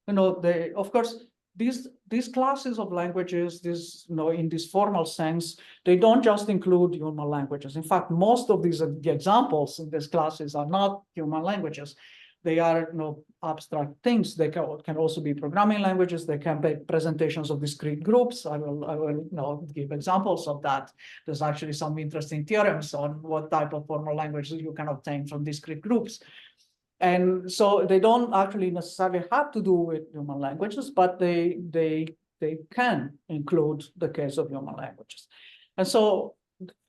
of course, these classes of languages, in this formal sense, they don't just include human languages. In fact, most of these examples in these classes are not human languages. They are abstract things. They can also be programming languages. They can be presentations of discrete groups. I will give examples of that. There's actually some interesting theorems on what type of formal languages you can obtain from discrete groups. And so they don't actually necessarily have to do with human languages, but they can include the case of human languages. And so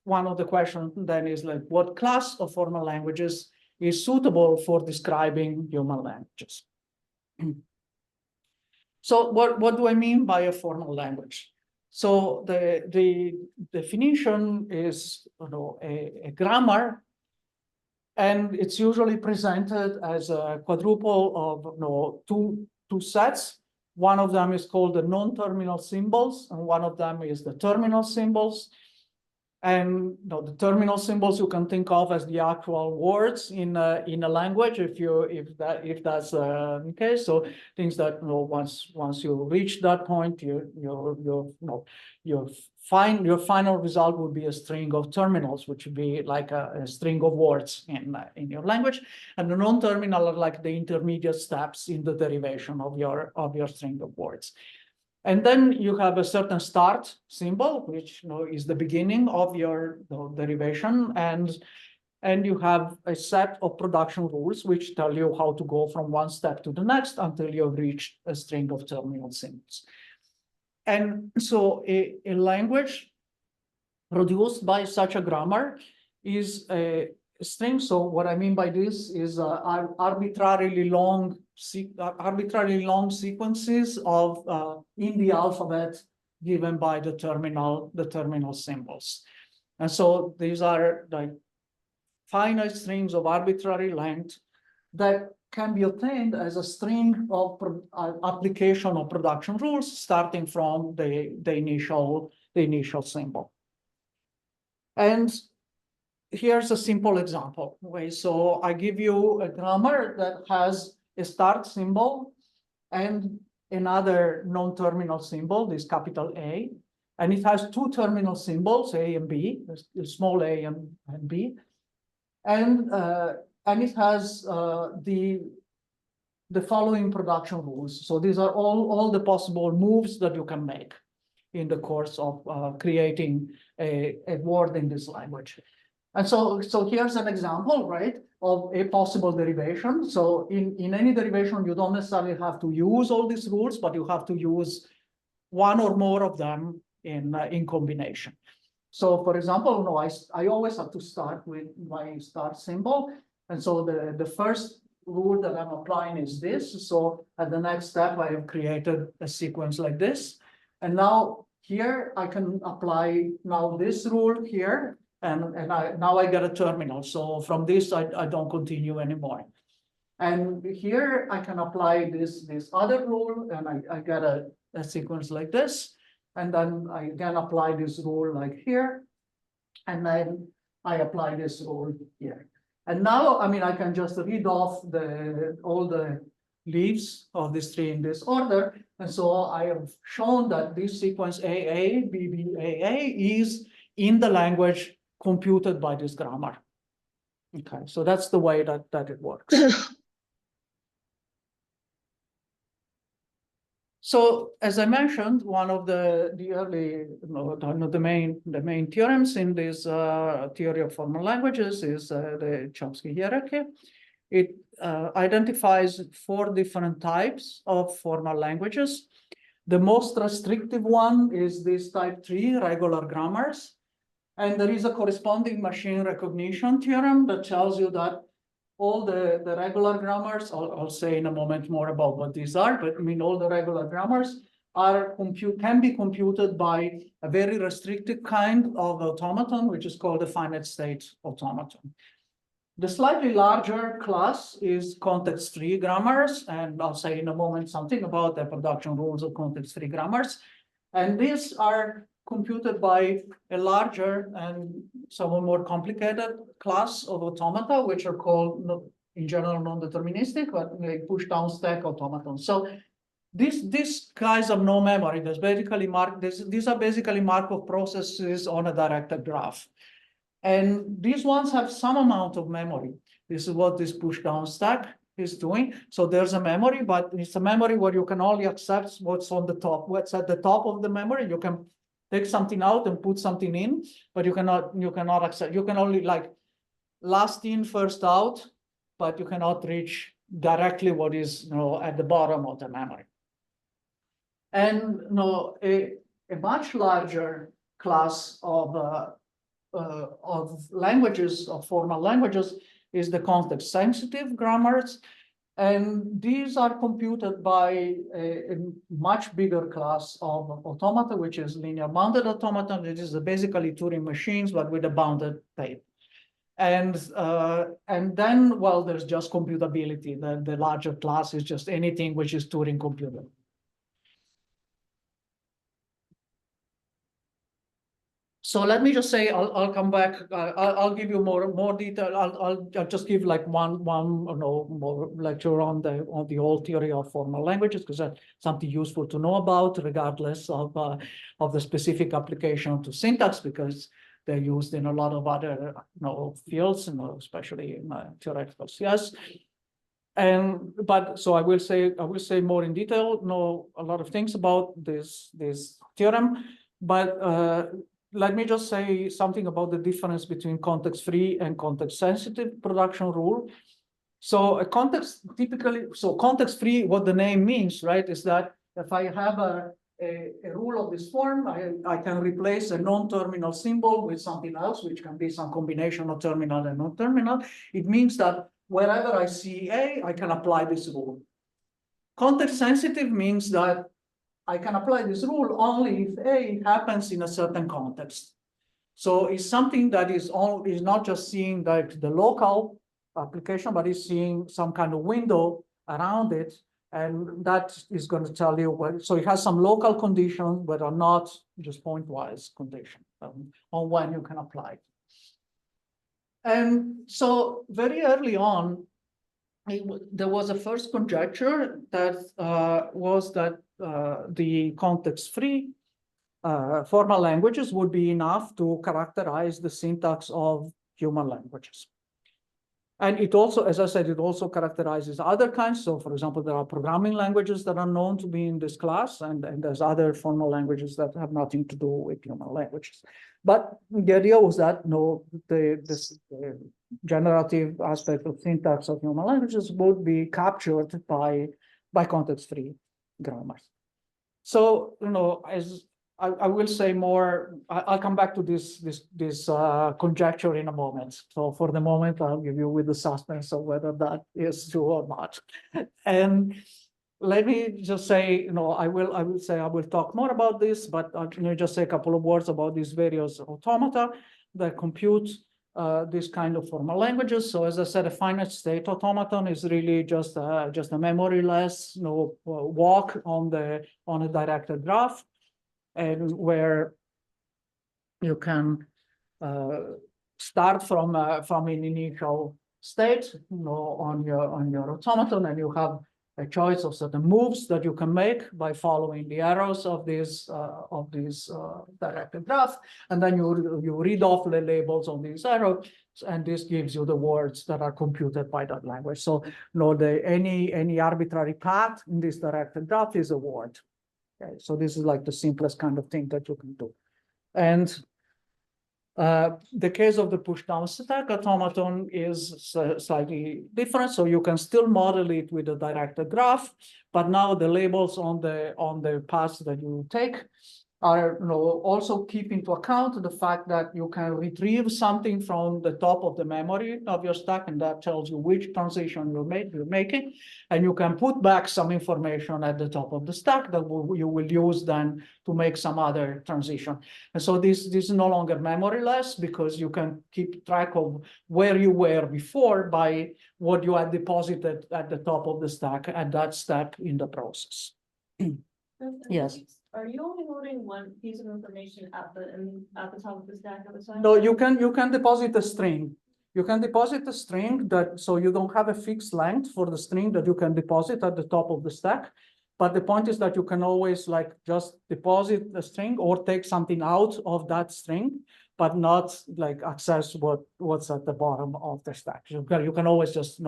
one of the questions then is, like, what class of formal languages is suitable for describing human languages? So what do I mean by a formal language? So the definition is a grammar, and it's usually presented as a quadruple of two sets. One of them is called the non-terminal symbols, and one of them is the terminal symbols. And the terminal symbols you can think of as the actual words in a language, if that's the case. So things that once you reach that point, your final result would be a string of terminals, which would be like a string of words in your language. And the non-terminal are like the intermediate steps in the derivation of your string of words. And then you have a certain start symbol, which is the beginning of your derivation, and you have a set of production rules which tell you how to go from one step to the next until you've reached a string of terminal symbols. And so a language produced by such a grammar is a string. So what I mean by this is arbitrarily long sequences of in the alphabet given by the terminal symbols. And so these are like finite strings of arbitrary length that can be obtained as a string of application of production rules starting from the initial symbol. And here's a simple example. Okay, so I give you a grammar that has a start symbol and another non-terminal symbol, this capital A. and it has two terminal symbols, A and B, small a and B. And it has the following production rules. So these are all the possible moves that you can make in the course of creating a word in this language. And so here's an example, right, of a possible derivation. So in any derivation, you don't necessarily have to use all these rules, but you have to use one or more of them in combination. So for example, no, I always have to start with my start symbol. And so the first rule that I'm applying is this. So at the next step, I have created a sequence like this. And now here I can apply now this rule here, and now I get a terminal. So from this, I don't continue anymore. And here I can apply this other rule, and I get a sequence like this. And then I again apply this rule like here. And then I apply this rule here. And now, I mean, I can just read off all the leaves of this tree in this order. And so I have shown that this sequence AA, BB, AA is in the language computed by this grammar. Okay, so that's the way that it works. So as I mentioned, one of the early, the main theorems in this theory of formal languages is the Chomsky hierarchy. It identifies 4 different types of formal languages. The most restrictive one is this type 3 regular grammars. And there is a corresponding machine recognition theorem that tells you that all the regular grammars, I'll say in a moment more about what these are, but I mean, all the regular grammars can be computed by a very restricted kind of automaton, which is called a finite state automaton. The slightly larger class is context-free grammars, and I'll say in a moment something about the production rules of context-free grammars. And these are computed by a larger and somewhat more complicated class of automata, which are called, in general, non-deterministic, but like push-down stack automatons. So these guys have no memory. There's basically these are basically Markov processes on a directed graph. And these ones have some amount of memory. This is what this push-down stack is doing. So there's a memory, but it's a memory where you can only accept what's on the top, what's at the top of the memory. You can take something out and put something in, but you cannot accept. You can only like last in, first out, but you cannot reach directly what is at the bottom of the memory. And a much larger class of languages, of formal languages, is the context-sensitive grammars. And these are computed by a much bigger class of automata, which is linear bounded automata. It is basically Turing machines, but with a bounded tape. And then, well, there's just computability. The larger class is just anything which is Turing computable. So let me just say, I'll come back. I'll give you more detail. I'll just give like one more lecture on the whole theory of formal languages, because that's something useful to know about, regardless of the specific application to syntax, because they're used in a lot of other fields, especially in theoretical CS. But so I will say more in detail. A lot of things about this theorem, but let me just say something about the difference between context-free and context-sensitive production rule. So context-free, what the name means, right, is that if I have a rule of this form, I can replace a non-terminal symbol with something else, which can be some combination of terminal and non-terminal. It means that wherever I see A, I can apply this rule. Context-sensitive means that I can apply this rule only if A happens in a certain context. So it's something that is not just seeing the local application, but is seeing some kind of window around it. And that is going to tell you what, so it has some local conditions, but are not just point-wise conditions on when you can apply it. And so very early on, there was a first conjecture that was that the context-free formal languages would be enough to characterize the syntax of human languages. And it also, as I said, it also characterizes other kinds. So for example, there are programming languages that are known to be in this class, and there's other formal languages that have nothing to do with human languages. But the idea was that this generative aspect of syntax of human languages would be captured by context-free grammars. So, as I will say more, I'll come back to this conjecture in a moment. So for the moment, I'll give you with the suspense of whether that is true or not. And let me just say, I will talk more about this, but I'll just say a couple of words about these various automata that compute this kind of formal languages. So as I said, a finite state automaton is really just a memoryless walk on a directed graph, and where you can start from an initial state, on your automaton, and you have a choice of certain moves that you can make by following the arrows of this directed graph, and then you read off the labels on these arrows, and this gives you the words that are computed by that language. So, any arbitrary path in this directed graph is a word. Okay, so this is like the simplest kind of thing that you can do. And the case of the push-down stack automaton is slightly different. So you can still model it with a directed graph, but now the labels on the paths that you take are also keep into account the fact that you can retrieve something from the top of the memory of your stack, and that tells you which transition you're making, and you can put back some information at the top of the stack that you will use then to make some other transition. And so this is no longer memoryless, because you can keep track of where you were before by what you had deposited at the top of the stack at that step in the process. Yes. Are you only loading one piece of information at the top of the stack at the time? No, you can deposit a string. You can deposit a string so you don't have a fixed length for the string that you can deposit at the top of the stack. But the point is that you can always just deposit a string or take something out of that string, but not access what's at the bottom of the stack. You can always just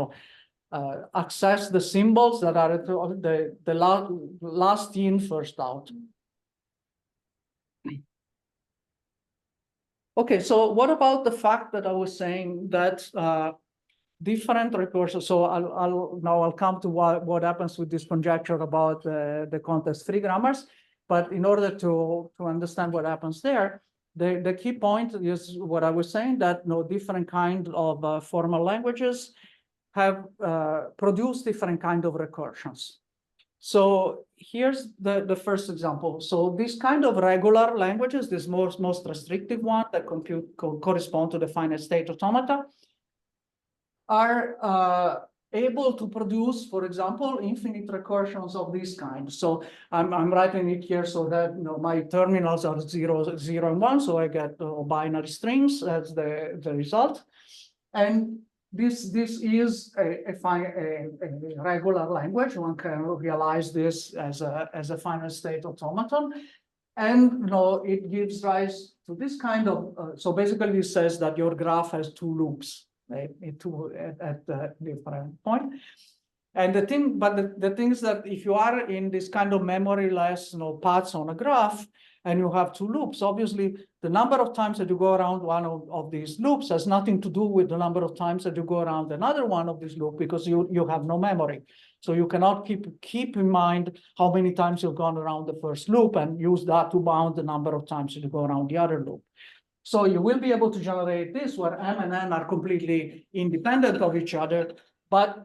access the symbols that are at the last in, first out. Okay, so what about the fact that I was saying that different recursion? So I'll come to what happens with this conjecture about the context-free grammars. But in order to understand what happens there, the key point is what I was saying, that different kind of formal languages have produced different kind of recursions. So here's the first example. So this kind of regular languages, this most restrictive one that correspond to the finite state automata, are able to produce, for example, infinite recursions of this kind. So I'm writing it here so that my terminals are 0, 0, and 1, so I get binary strings as the result. And this is a regular language. One can realize this as a finite state automaton, and it gives rise to this kind of. So basically, it says that your graph has two loops, right? At a different point. And the thing is that if you are in this kind of memoryless paths on a graph, and you have two loops, obviously the number of times that you go around one of these loops has nothing to do with the number of times that you go around another one of these loops, because you have no memory. So you cannot keep in mind how many times you've gone around the first loop and use that to bound the number of times that you go around the other loop. So you will be able to generate this where M and N are completely independent of each other, but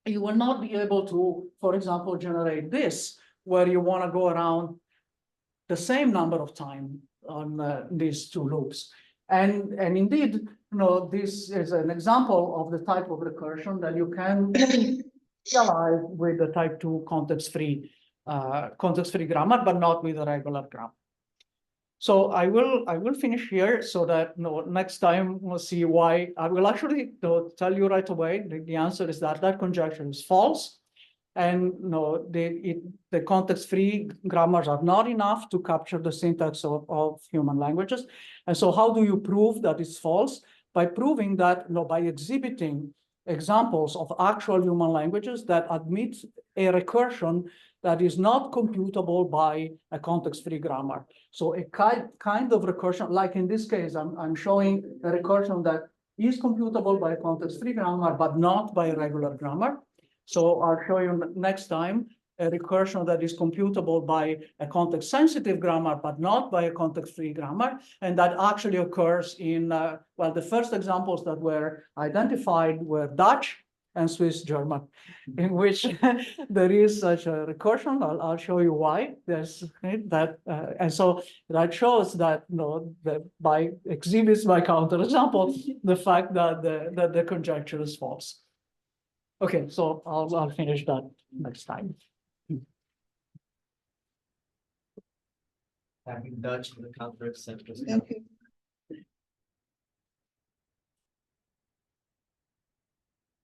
you will not be able to, for example, generate this where you want to go around the same number of times on these two loops. And indeed, this is an example of the type of recursion that you can realize with the type 2 context-free grammar, but not with a regular grammar. So I will finish here so that next time we'll see why. I will actually tell you right away the answer is that conjecture is false. And no, the context-free grammars are not enough to capture the syntax of human languages. And so how do you prove that it's false? By proving that, by exhibiting examples of actual human languages that admit a recursion that is not computable by a context-free grammar. So a kind of recursion, like in this case, I'm showing a recursion that is computable by a context-free grammar, but not by a regular grammar. So I'll show you next time a recursion that is computable by a context-sensitive grammar, but not by a context-free grammar. And that actually occurs in, well, the first examples that were identified were Dutch and Swiss German, in which there is such a recursion. I'll show you why. There's that, and so that shows that, that exhibits by counterexample the fact that the conjecture is false. Okay, so I'll finish that next time. Having Dutch in the counter exceptions. Thank you.